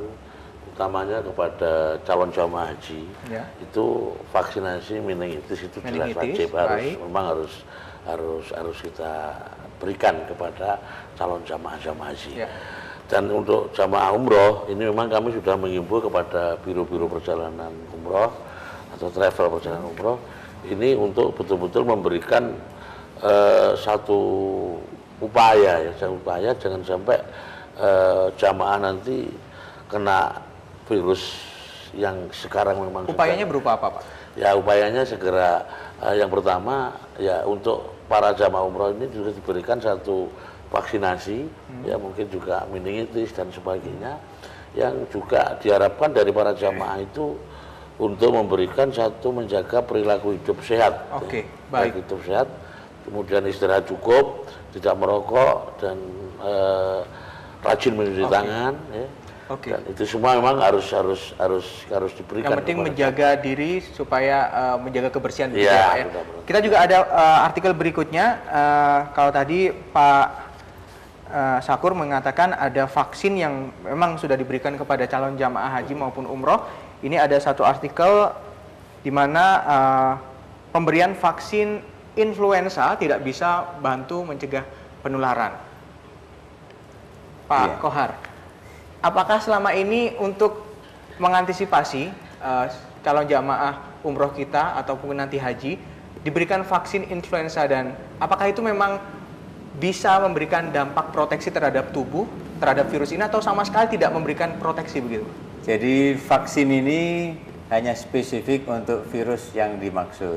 utamanya kepada calon jamaah haji, Ya. itu vaksinasi meningitis itu jelas Meningitis, wajib, baik. memang harus kita berikan kepada calon jamaah haji. Ya. Dan untuk jamaah umroh ini memang kami sudah mengimbau kepada biro-biro perjalanan umroh atau travel perjalanan umroh ini untuk betul-betul memberikan satu upaya jangan sampai jamaah nanti kena virus yang sekarang memang Upayanya berupa apa Pak? Ya, upayanya segera yang pertama ya untuk para jamaah umroh ini juga diberikan satu vaksinasi, ya mungkin juga meningitis dan sebagainya, yang juga diharapkan dari para jamaah itu untuk memberikan satu menjaga perilaku hidup sehat. Oke, ya. baik. Hidup sehat, kemudian istirahat cukup, tidak merokok dan rajin mencuci tangan. Ya. Oke. Dan itu semua memang harus diberikan. Yang penting kepada menjaga diri supaya menjaga kebersihan begitu Iya, ya Pak ya. benar-benar. Kita juga ada artikel berikutnya. Kalau tadi Pak Sakur mengatakan ada vaksin yang memang sudah diberikan kepada calon jamaah haji maupun umroh. Ini ada satu artikel di mana pemberian vaksin influenza tidak bisa bantu mencegah penularan. Pak Iya. Kohar, apakah selama ini untuk mengantisipasi calon jamaah umroh kita ataupun nanti haji diberikan vaksin influenza, dan apakah itu memang bisa memberikan dampak proteksi terhadap tubuh terhadap virus ini atau sama sekali tidak memberikan proteksi begitu? Jadi vaksin ini hanya spesifik untuk virus yang dimaksud.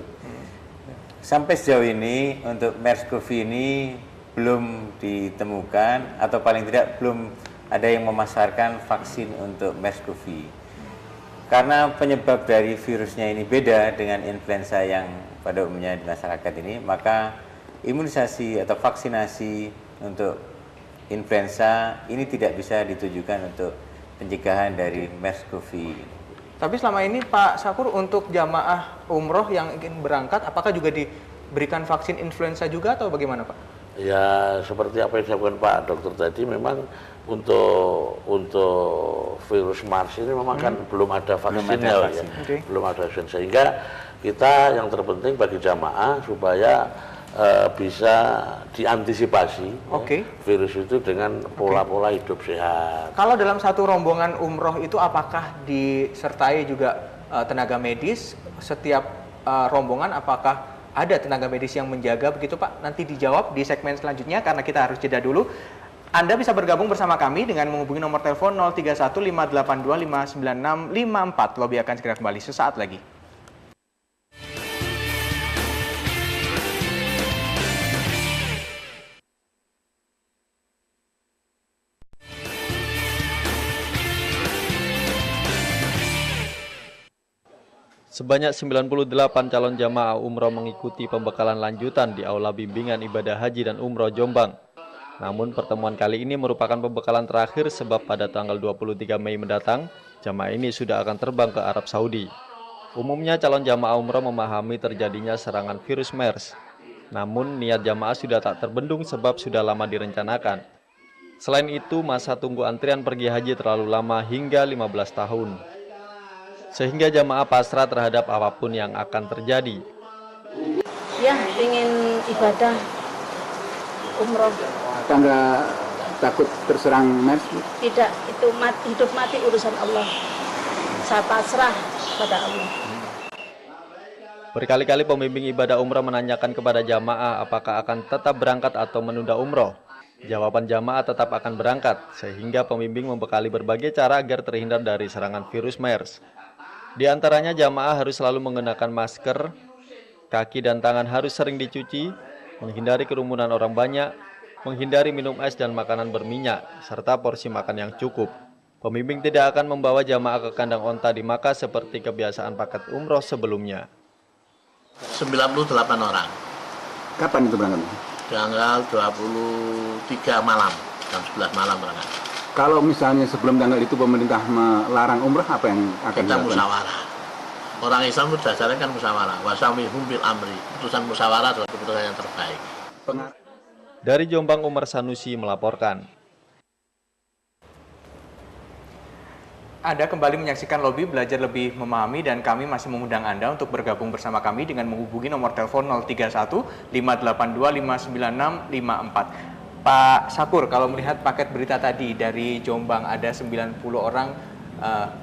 Sampai sejauh ini untuk MERS-CoV ini belum ditemukan atau paling tidak belum ada yang memasarkan vaksin untuk MERS-CoV. Karena penyebab dari virusnya ini beda dengan influenza yang pada umumnya di masyarakat ini, maka imunisasi atau vaksinasi untuk influenza ini tidak bisa ditujukan untuk pencegahan dari MERS-CoV. Tapi selama ini Pak Sakur, untuk jamaah umroh yang ingin berangkat, apakah juga diberikan vaksin influenza juga atau bagaimana Pak? Ya seperti apa yang disampaikan Pak Dokter tadi, memang untuk virus MERS ini memang kan belum ada vaksinnya, ya. Belum ada vaksin, sehingga kita yang terpenting bagi jamaah supaya bisa diantisipasi virus itu dengan pola-pola hidup sehat. Kalau dalam satu rombongan umroh itu apakah disertai juga tenaga medis? Setiap rombongan apakah ada tenaga medis yang menjaga begitu Pak? Nanti dijawab di segmen selanjutnya karena kita harus jeda dulu. Anda bisa bergabung bersama kami dengan menghubungi nomor telepon 031 582 596 54. Lobby akan segera kembali sesaat lagi. Sebanyak 98 calon jamaah umroh mengikuti pembekalan lanjutan di Aula Bimbingan Ibadah Haji dan Umroh Jombang. Namun pertemuan kali ini merupakan pembekalan terakhir sebab pada tanggal 23 Mei mendatang, jamaah ini sudah akan terbang ke Arab Saudi. Umumnya calon jamaah umroh memahami terjadinya serangan virus MERS. Namun niat jamaah sudah tak terbendung sebab sudah lama direncanakan. Selain itu, masa tunggu antrian pergi haji terlalu lama hingga 15 tahun. Sehingga jamaah pasrah terhadap apapun yang akan terjadi. Ya, ingin ibadah umroh. Tangga takut terserang MERS? Tidak, itu hidup mati urusan Allah. Saya pasrah pada Allah. Berkali-kali pembimbing ibadah umroh menanyakan kepada jamaah apakah akan tetap berangkat atau menunda umroh. Jawaban jamaah tetap akan berangkat, sehingga pembimbing membekali berbagai cara agar terhindar dari serangan virus MERS. Di antaranya jamaah harus selalu menggunakan masker, kaki dan tangan harus sering dicuci, menghindari kerumunan orang banyak, menghindari minum es dan makanan berminyak, serta porsi makan yang cukup. Pembimbing tidak akan membawa jamaah ke kandang onta di Makkah seperti kebiasaan paket umroh sebelumnya. 98 orang. Kapan itu berangkat? Tanggal 23 malam, jam 11 malam berangkat. Kalau misalnya sebelum tanggal itu pemerintah melarang umrah, apa yang akan kita dilakukan? Musyawarah. Orang Islam itu dasarnya kan musyawarah. Wasamihum bil amri. Keputusan musyawarah adalah keputusan yang terbaik. Dari Jombang, Umar Sanusi melaporkan. Anda kembali menyaksikan Lobby Belajar Lebih Memahami dan kami masih mengundang Anda untuk bergabung bersama kami dengan menghubungi nomor telepon 031 582 596 54. Pak Sakur, kalau melihat paket berita tadi dari Jombang ada 90 orang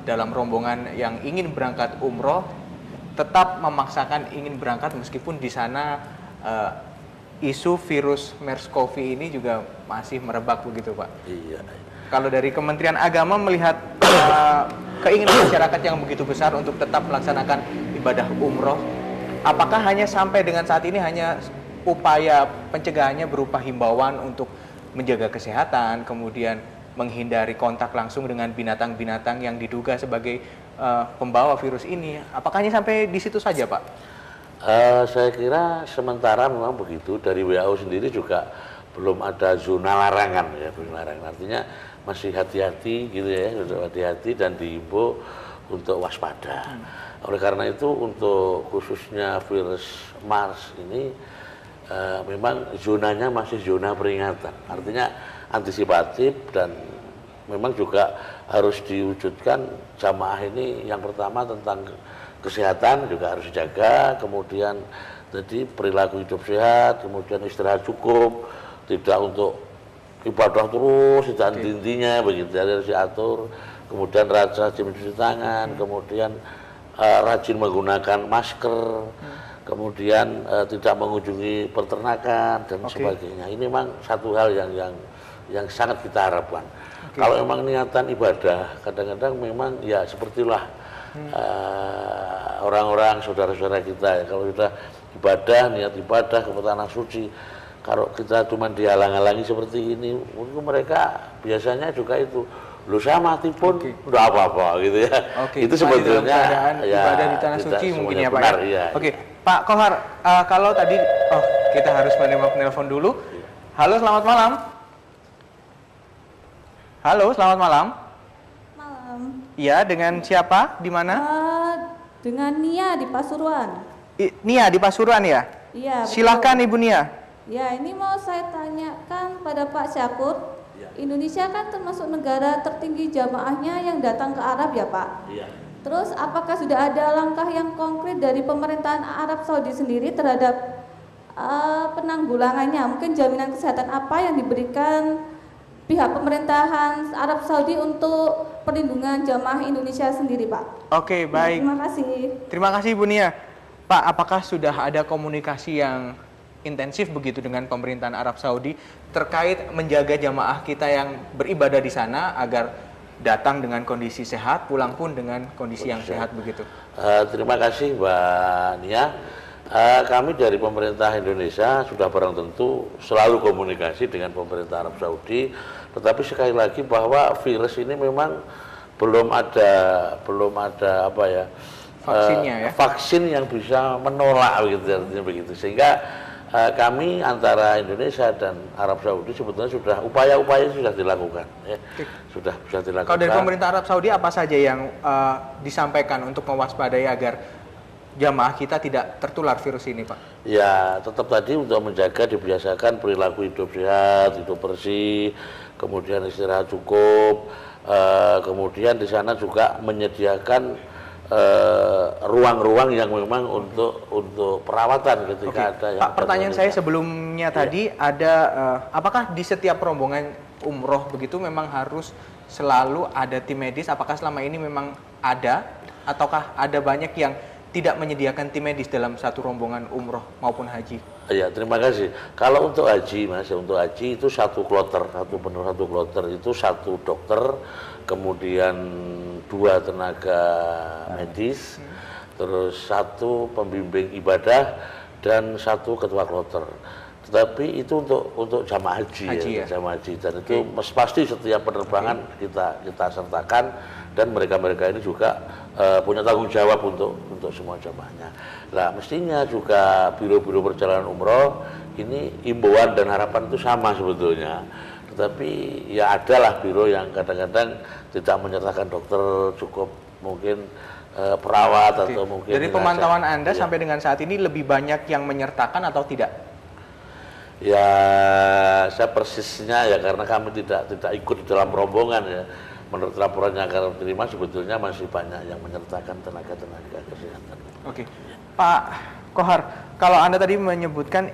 dalam rombongan yang ingin berangkat umroh, tetap memaksakan ingin berangkat meskipun di sana isu virus MERS-CoV ini juga masih merebak begitu Pak? Iya. Kalau dari Kementerian Agama melihat keinginan masyarakat yang begitu besar untuk tetap melaksanakan ibadah umroh, apakah hanya sampai dengan saat ini hanya upaya pencegahannya berupa himbauan untuk menjaga kesehatan, kemudian menghindari kontak langsung dengan binatang-binatang yang diduga sebagai pembawa virus ini? Apakah hanya sampai di situ saja, Pak? Saya kira sementara memang begitu. Dari WHO sendiri juga belum ada zona larangan, ya, belum larangan. Artinya masih hati-hati gitu ya, hati-hati dan diimbau untuk waspada. Oleh karena itu untuk khususnya virus MERS ini memang zonanya masih zona peringatan, artinya antisipatif, dan memang juga harus diwujudkan jamaah ini yang pertama tentang kesehatan juga harus dijaga, kemudian jadi perilaku hidup sehat, kemudian istirahat cukup, tidak untuk ibadah terus, tidak intinya begitu, harus diatur, kemudian rajin mencuci tangan, kemudian rajin menggunakan masker, kemudian tidak mengunjungi peternakan dan sebagainya. Ini memang satu hal yang sangat kita harapkan. Kalau emang niatan ibadah, kadang-kadang memang ya sepertilah orang-orang saudara-saudara kita ya, kalau kita ibadah, niat ibadah kepada tanah suci, kalau kita cuma dihalang-halangi seperti ini, mungkin mereka biasanya juga itu, lu saya mati pun udah apa-apa gitu ya. Itu sebetulnya ya, ibadah di tanah suci mungkin ya Pak benar, ya. Pak Kohar, kalau tadi kita harus menerima penelpon dulu. Halo, selamat malam. Halo, selamat malam. Malam. Iya, dengan siapa? Di mana? Dengan Nia di Pasuruan. Nia di Pasuruan ya? Iya. Silahkan Ibu Nia. Ya, ini mau saya tanyakan pada Pak Syakur. Indonesia kan termasuk negara tertinggi jamaahnya yang datang ke Arab ya Pak? Iya. Terus apakah sudah ada langkah yang konkret dari pemerintahan Arab Saudi sendiri terhadap penanggulangannya? Mungkin jaminan kesehatan apa yang diberikan pihak pemerintahan Arab Saudi untuk perlindungan jamaah Indonesia sendiri Pak? Oke, baik. Terima kasih. Terima kasih Ibu Nia. Pak, apakah sudah ada komunikasi yang intensif begitu dengan pemerintahan Arab Saudi terkait menjaga jamaah kita yang beribadah di sana agar datang dengan kondisi sehat, pulang pun dengan kondisi yang sehat begitu? Terima kasih Mbak Nia. Kami dari pemerintah Indonesia sudah barang tentu selalu komunikasi dengan pemerintah Arab Saudi, tetapi sekali lagi bahwa virus ini memang belum ada apa ya, vaksinnya ya, vaksin yang bisa menolak begitu, artinya begitu, sehingga kami antara Indonesia dan Arab Saudi sebetulnya sudah upaya-upaya sudah dilakukan ya. Sudah bisa dilakukan. Kalau dari pemerintah Arab Saudi apa saja yang disampaikan untuk mewaspadai agar jamaah kita tidak tertular virus ini, Pak? Ya, tetap tadi untuk menjaga dibiasakan perilaku hidup sehat, hidup bersih, kemudian istirahat cukup, kemudian di sana juga menyediakan ruang-ruang yang memang untuk perawatan ketika ada yang Pak, pertanyaan saya sebelumnya tadi ada apakah di setiap rombongan umroh begitu memang harus selalu ada tim medis? Apakah selama ini memang ada ataukah ada banyak yang tidak menyediakan tim medis dalam satu rombongan umroh maupun haji? Ya, terima kasih. Kalau untuk haji, Mas, untuk haji itu satu kloter itu satu dokter, kemudian 2 tenaga medis, terus 1 pembimbing ibadah dan 1 ketua kloter. Tetapi itu untuk jamaah haji ya, jamaah haji, dan itu pasti setiap penerbangan kita sertakan, dan mereka ini juga punya tanggung jawab untuk semua jamaahnya. Nah, mestinya juga biro-biro perjalanan umroh ini imbauan dan harapan itu sama sebetulnya. Tetapi ya adalah biro yang kadang-kadang tidak menyertakan dokter cukup, mungkin perawat atau mungkin. Dari pemantauan Anda sampai dengan saat ini lebih banyak yang menyertakan atau tidak? Ya, saya persisnya ya karena kami tidak ikut di dalam rombongan ya. Menurut laporan yang kami terima sebetulnya masih banyak yang menyertakan tenaga-tenaga kesehatan. Oke, Pak Kohar, kalau Anda tadi menyebutkan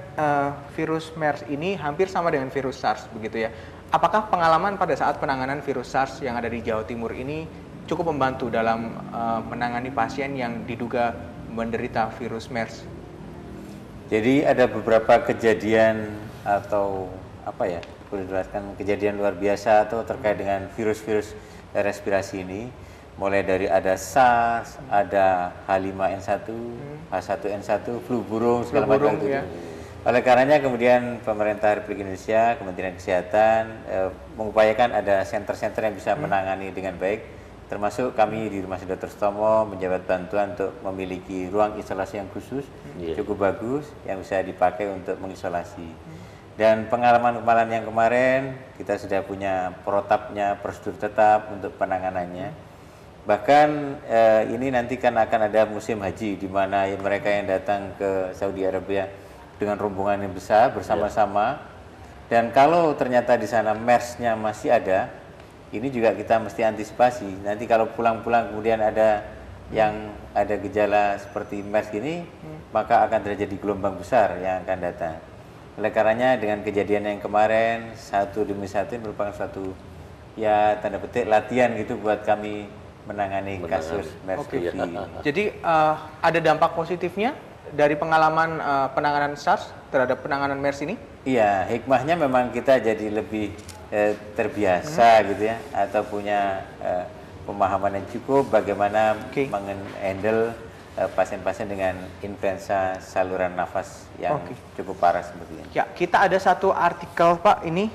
virus MERS ini hampir sama dengan virus SARS begitu ya. Apakah pengalaman pada saat penanganan virus SARS yang ada di Jawa Timur ini cukup membantu dalam menangani pasien yang diduga menderita virus MERS? Jadi ada beberapa kejadian atau apa ya, boleh jelaskan kejadian luar biasa atau terkait dengan virus-virus respirasi ini, mulai dari ada SARS, ada H5N1, H1N1, flu burung, segala macam itu. Ya. Oleh karenanya kemudian pemerintah Republik Indonesia, Kementerian Kesehatan mengupayakan ada center-center yang bisa menangani dengan baik, termasuk kami di Rumah Sakit Dr. Sutomo menjabat bantuan untuk memiliki ruang isolasi yang khusus, cukup bagus, yang bisa dipakai untuk mengisolasi. Dan pengalaman yang kemarin, kita sudah punya protapnya, prosedur tetap untuk penanganannya. Bahkan ini nanti kan akan ada musim haji, di mana mereka yang datang ke Saudi Arabia dengan rombongan yang besar bersama-sama. Dan kalau ternyata di sana MERS-nya masih ada, ini juga kita mesti antisipasi. Nanti kalau pulang-pulang kemudian ada yang ada gejala seperti MERS gini, maka akan terjadi gelombang besar yang akan datang. Oleh karenanya dengan kejadian yang kemarin, satu demi satu merupakan suatu ya tanda petik latihan gitu buat kami menangani kasus MERS-CoV. Jadi ada dampak positifnya dari pengalaman penanganan SARS terhadap penanganan MERS ini? Iya, hikmahnya memang kita jadi lebih terbiasa gitu ya, atau punya pemahaman yang cukup bagaimana menghandle pasien-pasien dengan influenza saluran nafas yang cukup parah seperti ini. Ya, kita ada satu artikel Pak ini,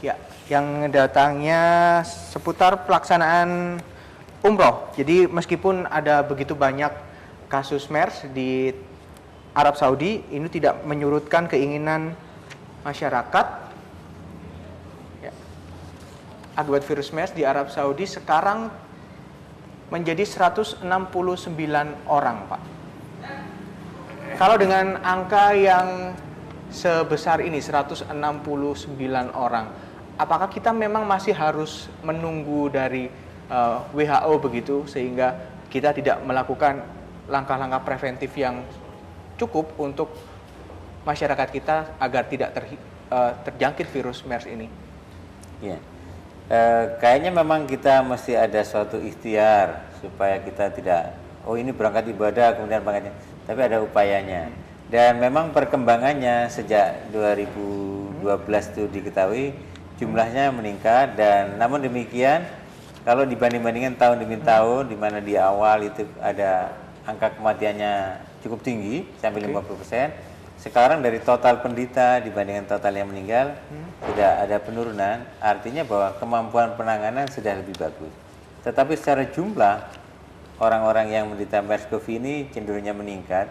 ya, yang datangnya seputar pelaksanaan umroh. Jadi meskipun ada begitu banyak kasus MERS di Arab Saudi, ini tidak menyurutkan keinginan masyarakat. Ya. Akibat virus MERS di Arab Saudi sekarang menjadi 169 orang, Pak. Kalau dengan angka yang sebesar ini, 169 orang, apakah kita memang masih harus menunggu dari WHO begitu, sehingga kita tidak melakukan langkah-langkah preventif yang cukup untuk masyarakat kita agar tidak terjangkit virus MERS ini? Ya. Kayaknya memang kita mesti ada suatu ikhtiar supaya kita tidak, oh ini berangkat ibadah kemudian berangkatnya, tapi ada upayanya. Dan memang perkembangannya sejak 2012 itu diketahui jumlahnya meningkat, dan namun demikian kalau dibanding-bandingkan tahun demi tahun, di mana di awal itu ada angka kematiannya cukup tinggi sampai 50%. Sekarang dari total penderita dibandingkan total yang meninggal sudah ada penurunan, artinya bahwa kemampuan penanganan sudah lebih bagus. Tetapi secara jumlah orang-orang yang menderita MERS-CoV ini cenderungnya meningkat,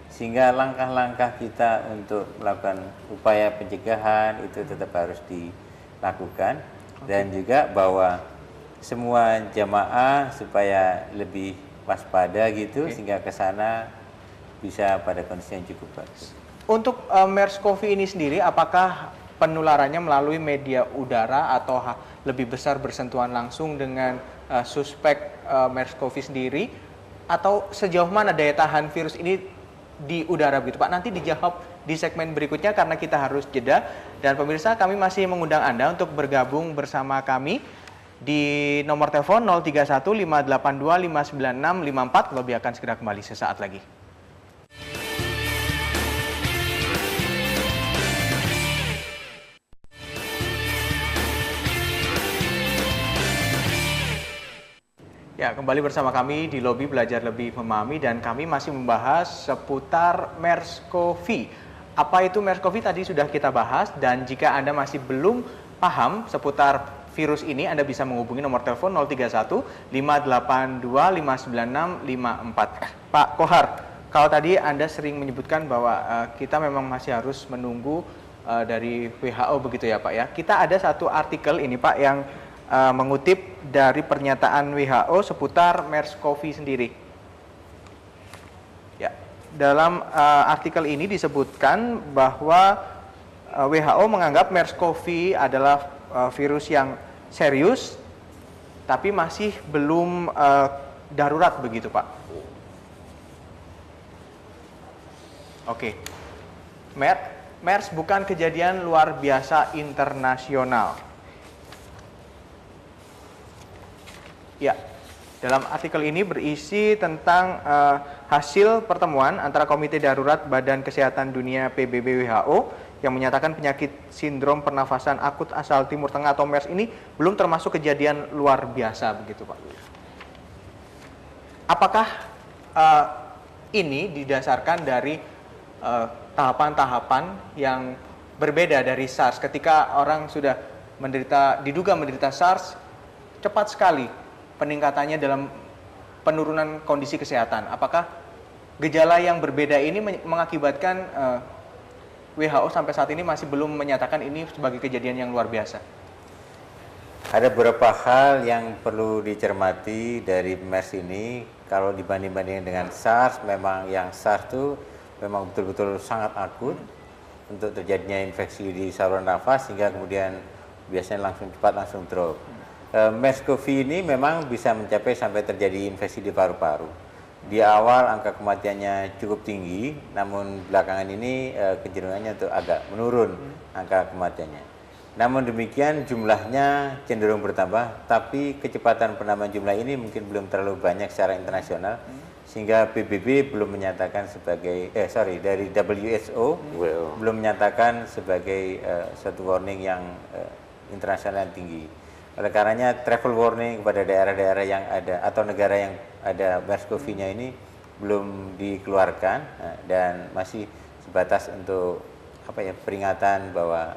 sehingga langkah-langkah kita untuk melakukan upaya pencegahan itu tetap harus dilakukan, dan juga bahwa semua jamaah supaya lebih waspada gitu, sehingga ke sana bisa pada kondisi yang cukup bagus. Untuk MERS-CoV ini sendiri, apakah penularannya melalui media udara atau lebih besar bersentuhan langsung dengan suspek MERS-CoV sendiri, atau sejauh mana daya tahan virus ini di udara begitu Pak? Nanti dijawab di segmen berikutnya karena kita harus jeda. Dan pemirsa, kami masih mengundang Anda untuk bergabung bersama kami di nomor telepon 031 582 596 54. Lebih akan segera kembali sesaat lagi. Ya, kembali bersama kami di Lobi Belajar Lebih Memahami, dan kami masih membahas seputar MERS-CoV. Apa itu MERS-CoV tadi sudah kita bahas, dan jika Anda masih belum paham seputar virus ini, Anda bisa menghubungi nomor telepon 031 582 596 54. Pak Kohar, kalau tadi Anda sering menyebutkan bahwa kita memang masih harus menunggu dari WHO begitu ya Pak ya. Kita ada satu artikel ini Pak yang mengutip dari pernyataan WHO seputar MERS-CoV sendiri. Ya, dalam artikel ini disebutkan bahwa WHO menganggap MERS-CoV adalah virus yang serius, tapi masih belum darurat begitu Pak. Oke, MERS bukan kejadian luar biasa internasional. Ya, dalam artikel ini berisi tentang hasil pertemuan antara Komite Darurat Badan Kesehatan Dunia PBB WHO yang menyatakan penyakit sindrom pernafasan akut asal Timur Tengah atau MERS ini belum termasuk kejadian luar biasa begitu Pak. Apakah ini didasarkan dari tahapan-tahapan yang berbeda dari SARS? Ketika orang sudah diduga menderita SARS, cepat sekali peningkatannya dalam penurunan kondisi kesehatan. Apakah gejala yang berbeda ini mengakibatkan WHO sampai saat ini masih belum menyatakan ini sebagai kejadian yang luar biasa? Ada beberapa hal yang perlu dicermati dari MERS ini. Kalau dibanding-bandingkan dengan SARS, memang yang SARS itu memang betul-betul sangat akut untuk terjadinya infeksi di saluran nafas, sehingga kemudian biasanya cepat langsung drop. MERS-CoV ini memang bisa mencapai sampai terjadi infeksi di paru-paru. Di awal angka kematiannya cukup tinggi, namun belakangan ini kecenderungannya untuk agak menurun angka kematiannya. Namun demikian jumlahnya cenderung bertambah, tapi kecepatan penambahan jumlah ini mungkin belum terlalu banyak secara internasional, sehingga PBB belum menyatakan sebagai dari WHO belum menyatakan sebagai suatu warning yang internasional yang tinggi. Oleh karenanya travel warning kepada daerah-daerah yang ada atau negara yang ada MERS-CoV-nya ini belum dikeluarkan dan masih sebatas untuk peringatan bahwa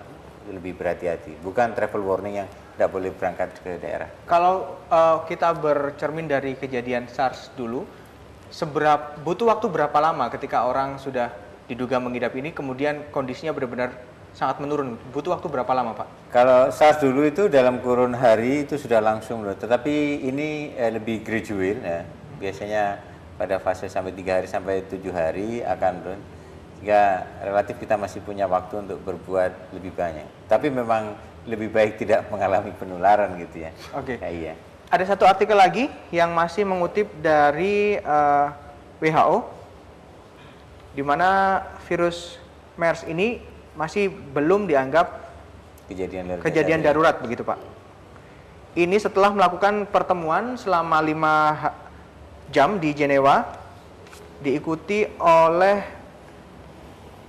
lebih berhati-hati, bukan travel warning yang tidak boleh berangkat ke daerah. Kalau kita bercermin dari kejadian SARS dulu, butuh waktu berapa lama ketika orang sudah diduga mengidap ini kemudian kondisinya benar-benar sangat menurun? Butuh waktu berapa lama, Pak? Kalau SARS dulu itu dalam kurun hari itu sudah langsung menurun, tetapi ini lebih gradual ya. Biasanya pada fase sampai 3 hari sampai 7 hari akan menurun. Sehingga relatif kita masih punya waktu untuk berbuat lebih banyak. Tapi memang lebih baik tidak mengalami penularan gitu ya. Oke. Ya, iya. Ada satu artikel lagi yang masih mengutip dari WHO, di mana virus MERS ini masih belum dianggap kejadian darurat begitu, Pak. Ini setelah melakukan pertemuan selama 5 jam di Jenewa, diikuti oleh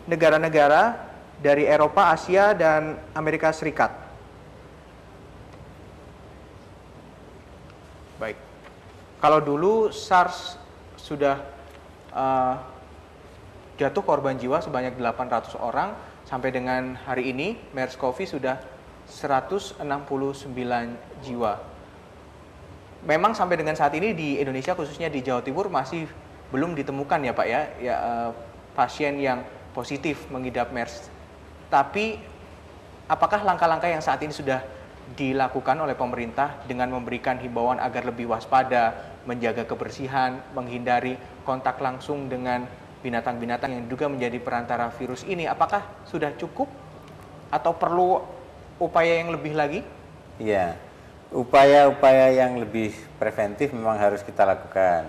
negara-negara dari Eropa, Asia, dan Amerika Serikat. Baik, kalau dulu SARS sudah jatuh korban jiwa sebanyak 800 orang, sampai dengan hari ini MERS-CoV sudah 169 jiwa. Memang sampai dengan saat ini di Indonesia, khususnya di Jawa Timur, masih belum ditemukan ya Pak pasien yang positif mengidap MERS. Tapi apakah langkah-langkah yang saat ini sudah dilakukan oleh pemerintah dengan memberikan himbauan agar lebih waspada, menjaga kebersihan, menghindari kontak langsung dengan binatang-binatang yang juga menjadi perantara virus ini, apakah sudah cukup atau perlu upaya yang lebih lagi? Iya, upaya-upaya yang lebih preventif memang harus kita lakukan.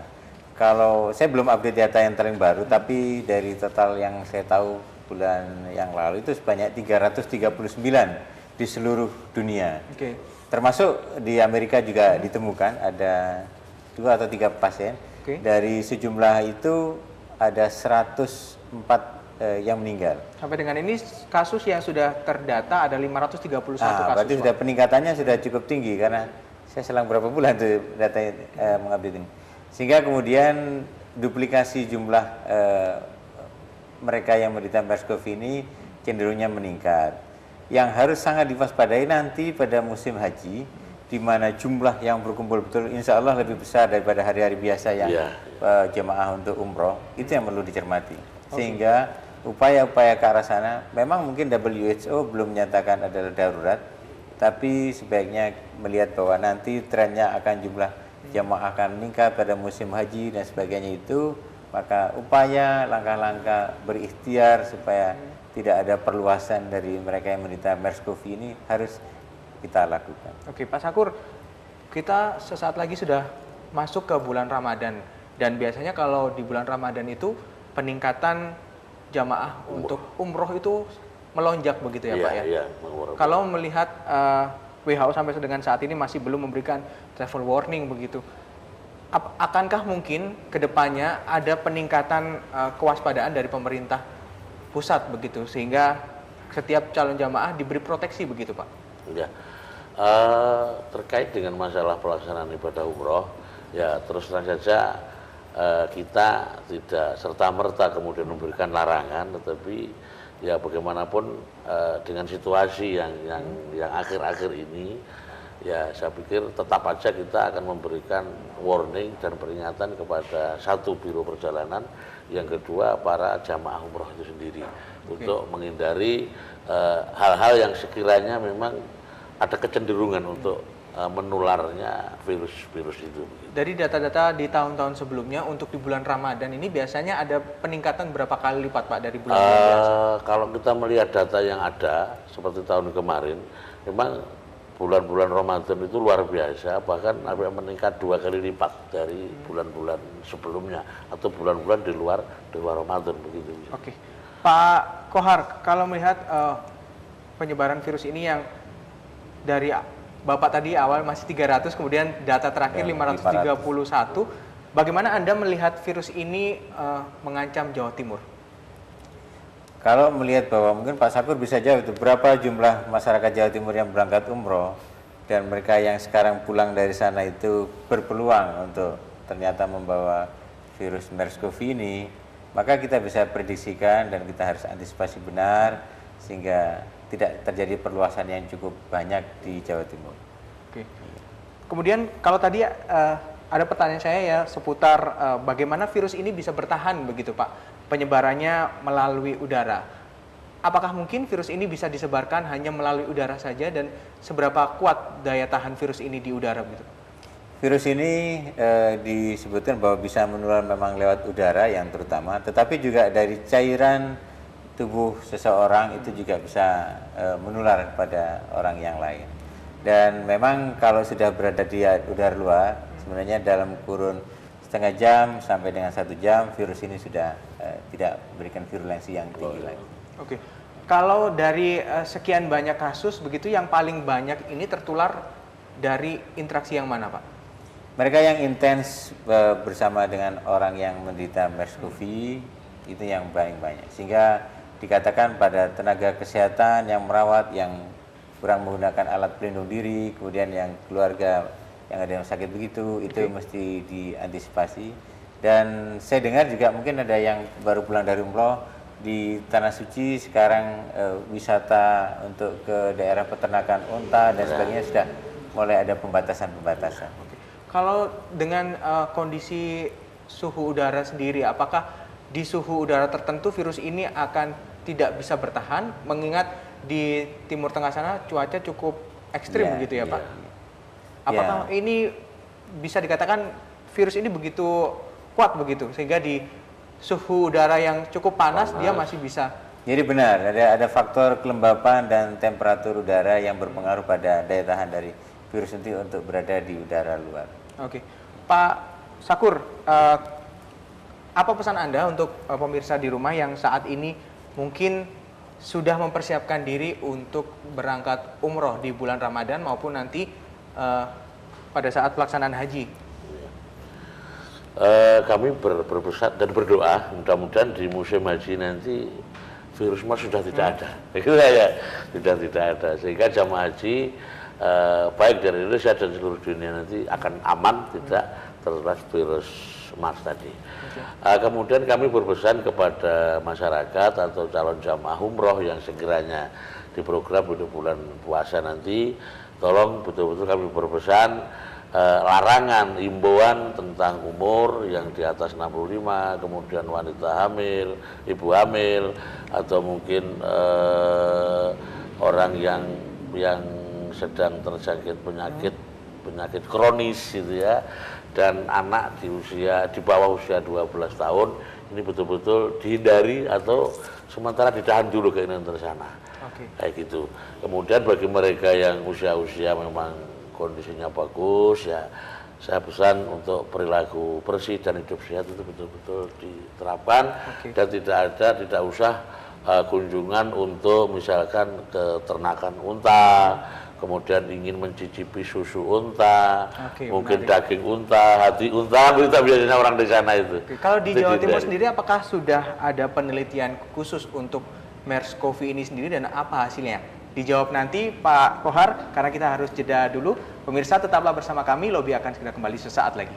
Kalau saya belum update data yang paling baru, tapi dari total yang saya tahu bulan yang lalu itu sebanyak 339 di seluruh dunia. Okay. Termasuk di Amerika juga ditemukan ada 2 atau 3 pasien. Okay. Dari sejumlah itu ada 104 yang meninggal. Sampai dengan ini kasus yang sudah terdata ada 531 kasus. Berarti sudah peningkatannya sudah cukup tinggi karena saya selang berapa bulan tuh data mengupdate ini. Sehingga kemudian duplikasi jumlah mereka yang menderita MERS-CoV ini cenderungnya meningkat. Yang harus sangat diwaspadai nanti pada musim haji, di mana jumlah yang berkumpul betul insya Allah lebih besar daripada hari-hari biasa yang jemaah untuk umroh, itu yang perlu dicermati. Sehingga upaya-upaya ke arah sana, memang mungkin WHO belum menyatakan adalah darurat, tapi sebaiknya melihat bahwa nanti trennya akan jumlah jemaah akan meningkat pada musim haji dan sebagainya itu, maka upaya langkah-langkah berikhtiar supaya tidak ada perluasan dari mereka yang menderita MERS-CoV ini harus kita lakukan. Oke, Pak Sakur, kita sesaat lagi sudah masuk ke bulan Ramadan, dan biasanya kalau di bulan Ramadan itu peningkatan jamaah untuk umroh itu melonjak begitu ya Pak ya? Iya, kalau melihat WHO sampai dengan saat ini masih belum memberikan travel warning begitu, akankah mungkin kedepannya ada peningkatan kewaspadaan dari pemerintah pusat begitu, sehingga setiap calon jamaah diberi proteksi begitu Pak? Ya, terkait dengan masalah pelaksanaan ibadah umroh, ya terus terang saja kita tidak serta-merta kemudian memberikan larangan, tetapi ya bagaimanapun dengan situasi yang akhir-akhir ini, ya saya pikir tetap aja kita akan memberikan warning dan peringatan kepada satu biro perjalanan, yang kedua para jamaah umroh itu sendiri, untuk menghindari hal-hal yang sekiranya memang ada kecenderungan untuk menularnya virus-virus itu. Dari data-data di tahun-tahun sebelumnya untuk di bulan Ramadan ini biasanya ada peningkatan berapa kali lipat Pak dari bulan biasa? Kalau kita melihat data yang ada seperti tahun kemarin, memang bulan-bulan Ramadan itu luar biasa, bahkan ada meningkat 2 kali lipat dari bulan-bulan sebelumnya atau bulan-bulan di luar Ramadan begitu. Oke, Pak Kohar, kalau melihat penyebaran virus ini yang dari Bapak tadi awal masih 300, kemudian data terakhir 531, Bagaimana Anda melihat virus ini mengancam Jawa Timur? Kalau melihat bahwa mungkin Pak Sakur bisa jawab itu berapa jumlah masyarakat Jawa Timur yang berangkat umroh dan mereka yang sekarang pulang dari sana itu berpeluang untuk ternyata membawa virus MERS-CoV ini, maka kita bisa prediksikan dan kita harus antisipasi benar sehingga tidak terjadi perluasan yang cukup banyak di Jawa Timur. Oke. Kemudian kalau tadi ada pertanyaan saya ya seputar bagaimana virus ini bisa bertahan begitu Pak, penyebarannya melalui udara. Apakah mungkin virus ini bisa disebarkan hanya melalui udara saja dan seberapa kuat daya tahan virus ini di udara begitu? Virus ini disebutkan bahwa bisa menular memang lewat udara yang terutama, tetapi juga dari cairan tubuh seseorang itu juga bisa menular pada orang yang lain. Dan memang kalau sudah berada di udara luar, sebenarnya dalam kurun setengah jam sampai dengan 1 jam virus ini sudah tidak memberikan virulensi yang tinggi lagi. Oke, kalau dari sekian banyak kasus begitu yang paling banyak ini tertular dari interaksi yang mana Pak? Mereka yang intens bersama dengan orang yang menderita MERS-CoV itu yang paling banyak, sehingga dikatakan pada tenaga kesehatan yang merawat yang kurang menggunakan alat pelindung diri, kemudian yang keluarga yang ada yang sakit begitu, itu mesti diantisipasi. Dan saya dengar juga mungkin ada yang baru pulang dari umroh di Tanah Suci sekarang wisata untuk ke daerah peternakan unta dan sebagainya sudah mulai ada pembatasan-pembatasan. Kalau dengan kondisi suhu udara sendiri, apakah di suhu udara tertentu virus ini akan tidak bisa bertahan, mengingat di Timur Tengah sana cuaca cukup ekstrim begitu ya Pak? Apakah ini bisa dikatakan virus ini begitu kuat begitu sehingga di suhu udara yang cukup panas dia masih bisa? Jadi benar, ada faktor kelembapan dan temperatur udara yang berpengaruh pada daya tahan dari virus itu untuk berada di udara luar. Oke, Pak Sakur, apa pesan Anda untuk pemirsa di rumah yang saat ini mungkin sudah mempersiapkan diri untuk berangkat umroh di bulan Ramadan maupun nanti pada saat pelaksanaan haji? Kami berpusat dan berdoa mudah-mudahan di musim haji nanti virus MERS sudah tidak ada, sudah tidak ada, sehingga jamaah haji baik dari Indonesia dan seluruh dunia nanti akan aman, tidak tertular virus MERS tadi. Kemudian kami berpesan kepada masyarakat atau calon jamaah umroh yang sekiranya diprogram untuk bulan puasa nanti, tolong betul-betul kami berpesan larangan, imbauan tentang umur yang di atas 65, kemudian wanita hamil, ibu hamil, atau mungkin orang yang sedang terjangkit penyakit kronis gitu ya, dan anak di bawah usia 12 tahun ini betul-betul dihindari atau sementara ditahan dulu ke sana. Kayak gitu. Kemudian bagi mereka yang usia-usia memang kondisinya bagus ya, saya pesan untuk perilaku bersih dan hidup sehat itu betul-betul diterapkan dan tidak usah kunjungan untuk misalkan ke ternakan unta, kemudian ingin mencicipi susu unta, mungkin daging unta, hati unta, kita biasanya orang di sana itu. Kalau di Jawa Timur sendiri, apakah sudah ada penelitian khusus untuk MERS-CoV ini sendiri dan apa hasilnya? Dijawab nanti Pak Kohar, karena kita harus jeda dulu. Pemirsa tetaplah bersama kami, Lobby akan segera kembali sesaat lagi.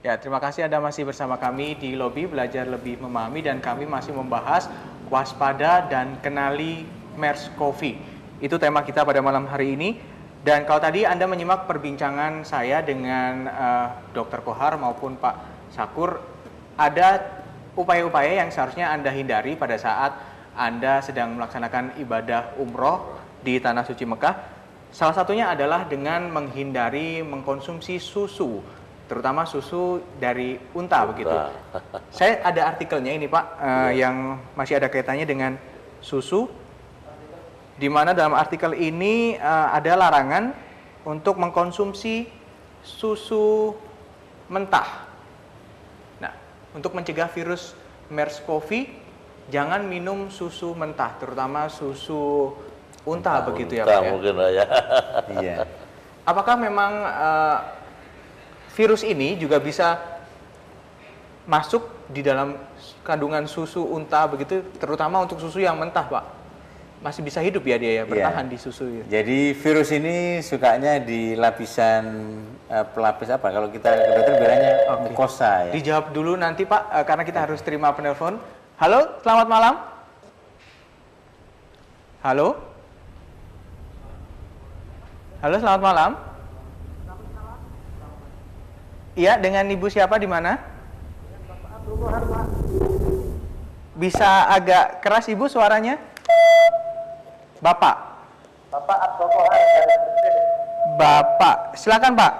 Ya, terima kasih Anda masih bersama kami di Lobby Belajar Lebih Memahami, dan kami masih membahas waspada dan kenali MERS-CoV. Itu tema kita pada malam hari ini. Dan kalau tadi Anda menyimak perbincangan saya dengan Dr. Kohar maupun Pak Sakur, ada upaya-upaya yang seharusnya Anda hindari pada saat Anda sedang melaksanakan ibadah umroh di Tanah Suci Mekah. Salah satunya adalah dengan menghindari mengkonsumsi susu, terutama susu dari unta begitu. Saya ada artikelnya ini Pak, yang masih ada kaitannya dengan susu, di mana dalam artikel ini ada larangan untuk mengkonsumsi susu mentah. Nah, untuk mencegah virus MERS-CoV, jangan minum susu mentah, terutama susu unta begitu ya Pak ya? Mungkin lah ya. Iya. Apakah memang virus ini juga bisa masuk di dalam kandungan susu unta begitu, terutama untuk susu yang mentah Pak? Masih bisa hidup ya dia ya, bertahan di susu ya? Jadi virus ini sukanya di lapisan pelapis apa? Kalau kita ke dokter bilangnya mukosa ya. Dijawab dulu nanti Pak, karena kita harus terima penelpon. Halo, selamat malam. Halo? Halo, selamat malam. Iya, dengan Ibu siapa di mana? Bisa agak keras Ibu suaranya? Bapak. Bapak Abdul Kohar dari Gresik. Bapak, silakan Pak.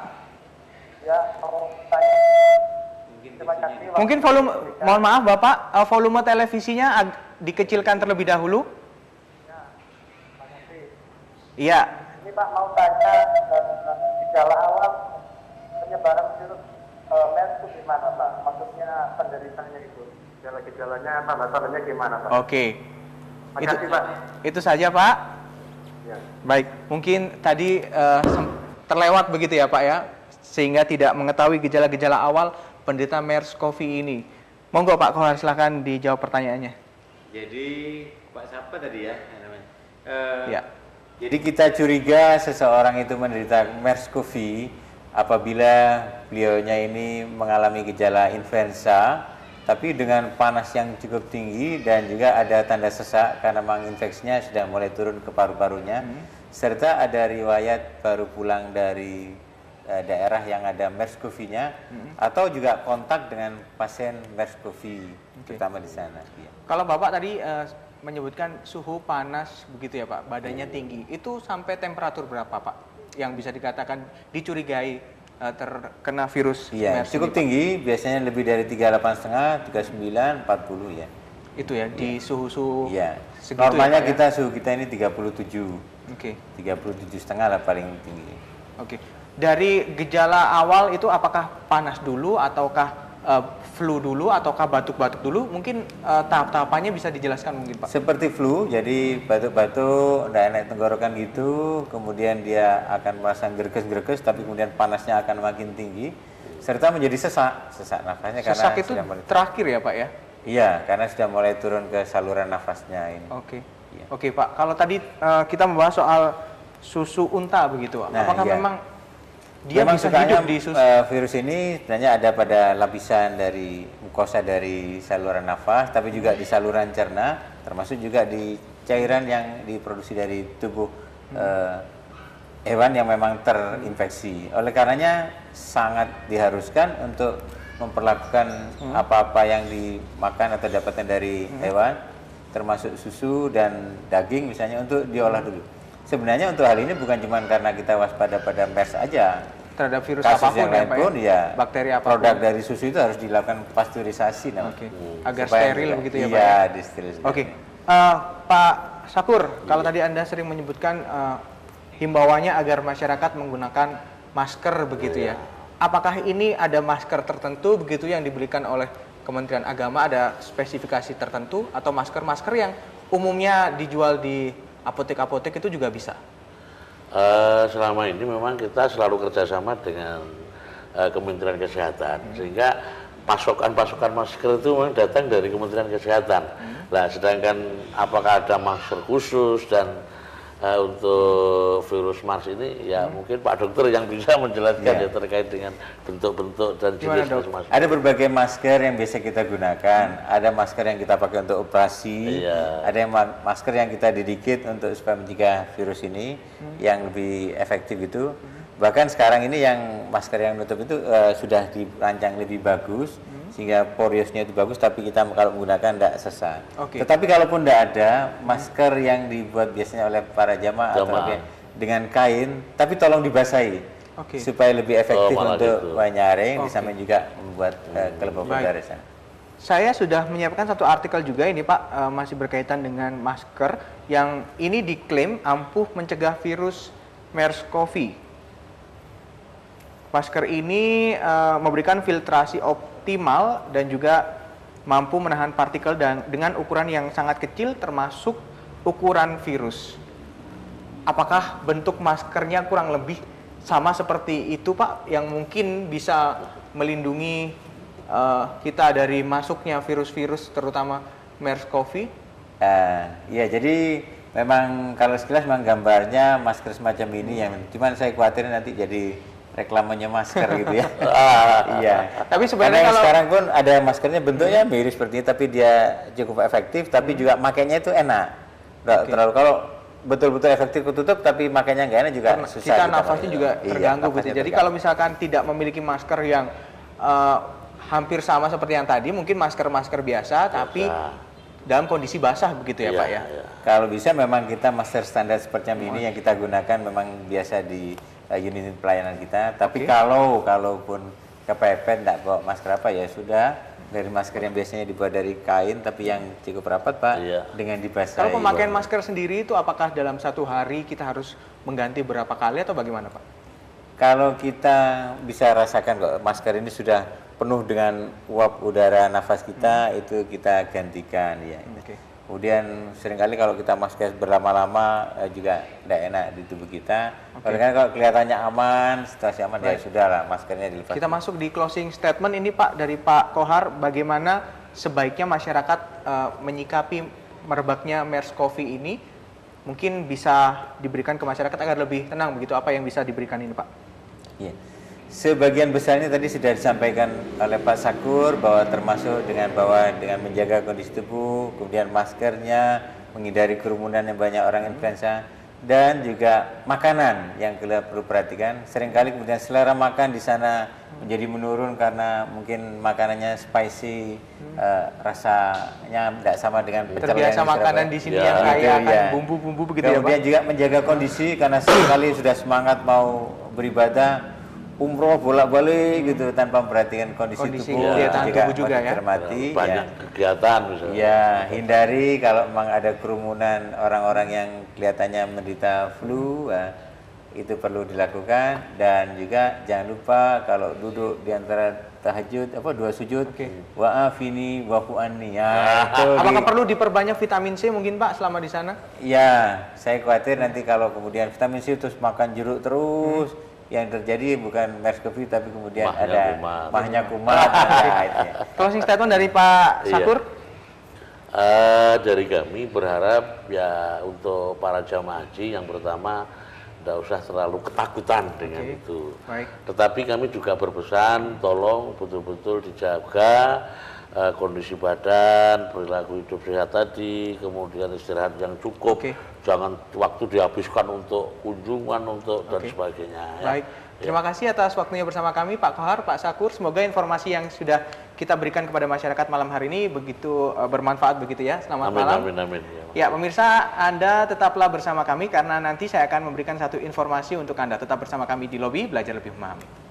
Ya, mau tanya. Terima kasih. Mungkin volume, mohon maaf Bapak, volume televisinya dikecilkan terlebih dahulu. Ya, terima kasih. Iya. Ini Pak mau tanya gejala awal penyebaran virus MERS itu gimana Pak? Maksudnya penderitaannya itu, gejala-gejalanya, tanda-tandanya gimana Pak? Oke. Makasih Pak. Itu saja Pak. Ya. Baik, mungkin tadi terlewat begitu ya Pak ya, sehingga tidak mengetahui gejala-gejala awal penderita MERS-CoV ini. Monggo Pak Kohar, silahkan dijawab pertanyaannya. Jadi Pak siapa tadi ya namanya? Ya. Jadi kita curiga seseorang itu menderita MERS-CoV apabila beliaunya ini mengalami gejala influenza, tapi dengan panas yang cukup tinggi dan juga ada tanda sesak karena memang infeksinya sudah mulai turun ke paru-parunya, serta ada riwayat baru pulang dari daerah yang ada MERS-CoV-nya, atau juga kontak dengan pasien MERS-CoV, terutama di sana. Ya. Kalau Bapak tadi menyebutkan suhu panas begitu ya Pak, badannya tinggi, itu sampai temperatur berapa Pak yang bisa dikatakan dicurigai terkena virus Iya, MERS cukup ini, tinggi, biasanya lebih dari 38,5, 39, 40 ya. Itu ya, di suhu-suhu Iya. segitu Normalnya ya, Pak, kita suhu kita ini 37. Oke. 37,5 lah paling tinggi. Oke. Dari gejala awal itu apakah panas dulu ataukah flu dulu ataukah batuk-batuk dulu? Mungkin tahap-tahapannya bisa dijelaskan mungkin Pak. Seperti flu, jadi batuk-batuk, naik tenggorokan gitu, kemudian dia akan merasa gerges-gerges, tapi kemudian panasnya akan makin tinggi, serta menjadi sesak nafasnya karena Sesak itu sudah mulai terakhir ya Pak ya? Iya, karena sudah mulai turun ke saluran nafasnya ini. Oke. Iya. Oke Pak, kalau tadi kita membahas soal susu unta begitu, Nah, apakah iya. memang dia Memang bisa sukanya hidup di susu? virus ini sebenarnya ada pada lapisan dari mukosa dari saluran nafas, tapi juga di saluran cerna, termasuk juga di cairan yang diproduksi dari tubuh hewan yang memang terinfeksi. Oleh karenanya sangat diharuskan untuk memperlakukan apa-apa yang dimakan atau dapatkan dari hewan, termasuk susu dan daging misalnya, untuk diolah dulu. Sebenarnya untuk hal ini bukan cuma karena kita waspada pada MERS aja, terhadap virus kasus apapun yang lain ya Pak pun ya, bakteri apapun. produk dari susu itu harus dilakukan pasteurisasi Agar supaya steril tidak- begitu ya Pak iya, ya? disterilkan. Oke. Pak Sakur, kalau tadi Anda sering menyebutkan himbauannya agar masyarakat menggunakan masker begitu ya. Apakah ini ada masker tertentu begitu yang diberikan oleh Kementerian Agama, ada spesifikasi tertentu, atau masker-masker yang umumnya dijual di apotek-apotek itu juga bisa? Selama ini memang kita selalu kerjasama dengan Kementerian Kesehatan, sehingga pasokan-pasokan masker itu memang datang dari Kementerian Kesehatan. Nah, sedangkan apakah ada masker khusus dan untuk virus MERS ini, ya mungkin Pak Dokter yang bisa menjelaskan ya terkait dengan bentuk-bentuk dan jenis masker. Ada berbagai masker yang biasa kita gunakan. Ada masker yang kita pakai untuk operasi. Ada yang masker yang kita dedicate untuk supaya mencegah virus ini yang lebih efektif itu. Bahkan sekarang ini yang masker yang nutup itu sudah dirancang lebih bagus, sehingga poriosnya itu bagus, tapi kita kalau menggunakan tidak sesak. Tetapi kalaupun tidak ada, masker yang dibuat biasanya oleh para jamaah atau dengan kain, tapi tolong dibasahi supaya lebih efektif untuk menyaring, di samping juga membuat kelembaban udara sana. Saya sudah menyiapkan satu artikel juga ini Pak, masih berkaitan dengan masker yang ini diklaim ampuh mencegah virus MERS-CoV. Masker ini memberikan filtrasi optimal dan juga mampu menahan partikel dan dengan ukuran yang sangat kecil termasuk ukuran virus. Apakah bentuk maskernya kurang lebih sama seperti itu Pak, yang mungkin bisa melindungi kita dari masuknya virus-virus terutama MERS-CoV? Ya, jadi memang kalau sekilas memang gambarnya masker semacam ini yang cuman saya khawatir nanti jadi reklamenya masker gitu ya. Iya. Tapi sebenarnya kalau sekarang pun ada maskernya bentuknya mirip seperti ini, tapi dia cukup efektif, tapi juga makainya itu enak. Nggak terlalu, kalau betul-betul efektif ketutup, tapi makainya nggak enak juga susah. Kita nafasnya juga terganggu gitu. Jadi kalau misalkan tidak memiliki masker yang hampir sama seperti yang tadi, mungkin masker-masker biasa, tapi dalam kondisi basah begitu ya Pak ya? Kalau bisa memang kita masker standar seperti ini yang kita gunakan memang biasa di unit pelayanan kita. Tapi kalaupun kepepet nggak bawa masker apa, ya sudah, dari masker yang biasanya dibuat dari kain tapi yang cukup rapat Pak, dengan dibasahi. Kalau pemakaian masker sendiri itu apakah dalam satu hari kita harus mengganti berapa kali atau bagaimana Pak? Kalau kita bisa rasakan kok masker ini sudah penuh dengan uap udara nafas kita, itu kita gantikan ya. Kemudian seringkali kalau kita masker berlama-lama juga tidak enak di tubuh kita. Kalau kelihatannya aman, situasi aman, ya sudah lah maskernya dilepas. Kita masuk di closing statement ini Pak, dari Pak Kohar, bagaimana sebaiknya masyarakat menyikapi merebaknya MERS-CoV ini, mungkin bisa diberikan ke masyarakat agar lebih tenang begitu, apa yang bisa diberikan ini Pak? Iya. Sebagian besarnya tadi sudah disampaikan oleh Pak Sakur, bahwa termasuk dengan menjaga kondisi tubuh, kemudian maskernya, menghindari kerumunan yang banyak orang influenza, dan juga makanan yang kita perlu perhatikan. Seringkali kemudian selera makan di sana menjadi menurun karena mungkin makanannya spicy, rasanya tidak sama dengan pecel yang terbiasa makanan di sini yang kaya akan bumbu-bumbu begitu ya Pak. Kemudian juga menjaga kondisi, karena seringkali sudah semangat mau beribadah, umroh bolak-balik gitu tanpa memperhatikan kondisi tubuh, juga ya. Cermati, banyak kegiatan misalnya. Ya, hindari kalau memang ada kerumunan orang-orang yang kelihatannya menderita flu, itu perlu dilakukan. Dan juga jangan lupa kalau duduk di antara tahajud, dua sujud, wa'afini wa'fu'anni. Apakah perlu diperbanyak vitamin C mungkin Pak selama di sana? Ya, saya khawatir nanti kalau kemudian vitamin C terus makan jeruk terus, yang terjadi bukan MERS-CoV tapi kemudian ada mahnya kumat. Closing statement dari Pak Sakur? Dari kami berharap ya untuk para jamaah haji yang pertama tidak usah terlalu ketakutan dengan itu. Tetapi kami juga berpesan tolong betul-betul dijaga kondisi badan, perilaku hidup sehat tadi, kemudian istirahat yang cukup, jangan waktu dihabiskan untuk kunjungan dan sebagainya. Baik, terima kasih atas waktunya bersama kami Pak Kohar, Pak Sakur. Semoga informasi yang sudah kita berikan kepada masyarakat malam hari ini begitu bermanfaat begitu ya. Selamat malam. Amin. Ya pemirsa, Anda tetaplah bersama kami karena nanti saya akan memberikan satu informasi untuk Anda. Tetap bersama kami di Lobi Belajar Lebih Memahami.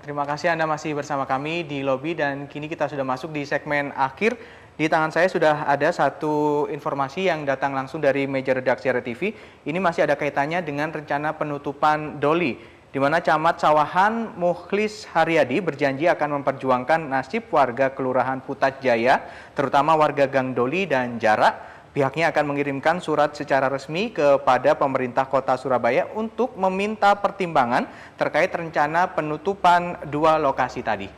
Terima kasih Anda masih bersama kami di Lobi, dan kini kita sudah masuk di segmen akhir. Di tangan saya sudah ada satu informasi yang datang langsung dari meja redaksi RTV. Ini masih ada kaitannya dengan rencana penutupan Doli, di mana Camat Sawahan Mukhlis Haryadi berjanji akan memperjuangkan nasib warga Kelurahan Putat Jaya, terutama warga Gang Doli dan Jarak. Pihaknya akan mengirimkan surat secara resmi kepada pemerintah kota Surabaya untuk meminta pertimbangan terkait rencana penutupan dua lokasi tadi.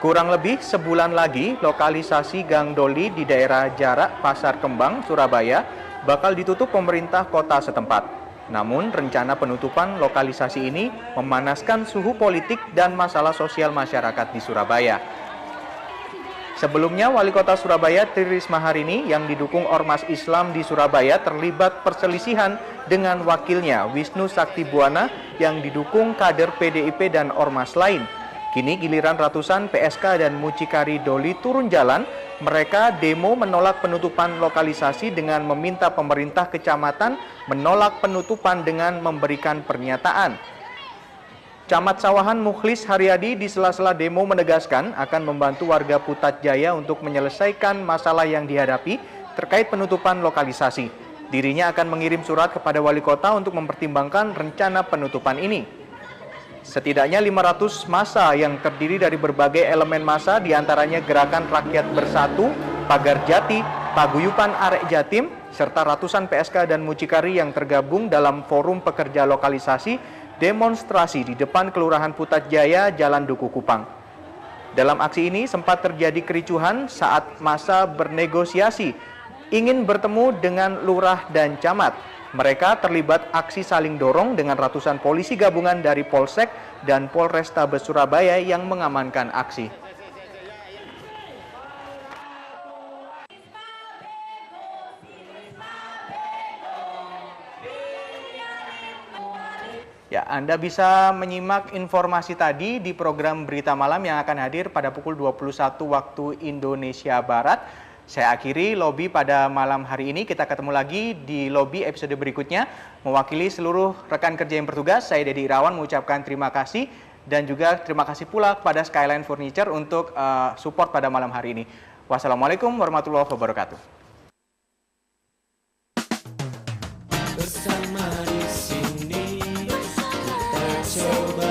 Kurang lebih sebulan lagi, lokalisasi Gang Doli di daerah Jarak, Pasar Kembang, Surabaya bakal ditutup pemerintah kota setempat. Namun, rencana penutupan lokalisasi ini memanaskan suhu politik dan masalah sosial masyarakat di Surabaya. Sebelumnya, Wali Kota Surabaya Tri Risma Harini yang didukung Ormas Islam di Surabaya terlibat perselisihan dengan wakilnya Wisnu Saktibuana yang didukung kader PDIP dan Ormas lain. Kini giliran ratusan PSK dan mucikari Doli turun jalan. Mereka demo menolak penutupan lokalisasi dengan meminta pemerintah kecamatan menolak penutupan dengan memberikan pernyataan. Camat Sawahan Mukhlis Haryadi di sela-sela demo menegaskan akan membantu warga Putat Jaya untuk menyelesaikan masalah yang dihadapi terkait penutupan lokalisasi. Dirinya akan mengirim surat kepada wali kota untuk mempertimbangkan rencana penutupan ini. Setidaknya 500 massa yang terdiri dari berbagai elemen massa diantaranya Gerakan Rakyat Bersatu, Pagar Jati, Paguyuban Arek Jatim, serta ratusan PSK dan mucikari yang tergabung dalam forum pekerja lokalisasi demonstrasi di depan Kelurahan Putat Jaya, Jalan Duku Kupang. Dalam aksi ini sempat terjadi kericuhan saat massa bernegosiasi ingin bertemu dengan lurah dan camat. Mereka terlibat aksi saling dorong dengan ratusan polisi gabungan dari Polsek dan Polrestabes Surabaya yang mengamankan aksi. Ya, Anda bisa menyimak informasi tadi di program Berita Malam yang akan hadir pada pukul 21 waktu Indonesia Barat. Saya akhiri lobby pada malam hari ini. Kita ketemu lagi di lobby episode berikutnya. Mewakili seluruh rekan kerja yang bertugas, saya Dedi Irawan mengucapkan terima kasih. Dan juga terima kasih pula kepada Skyline Furniture untuk support pada malam hari ini. Wassalamualaikum warahmatullahi wabarakatuh. Bersama di sini kita coba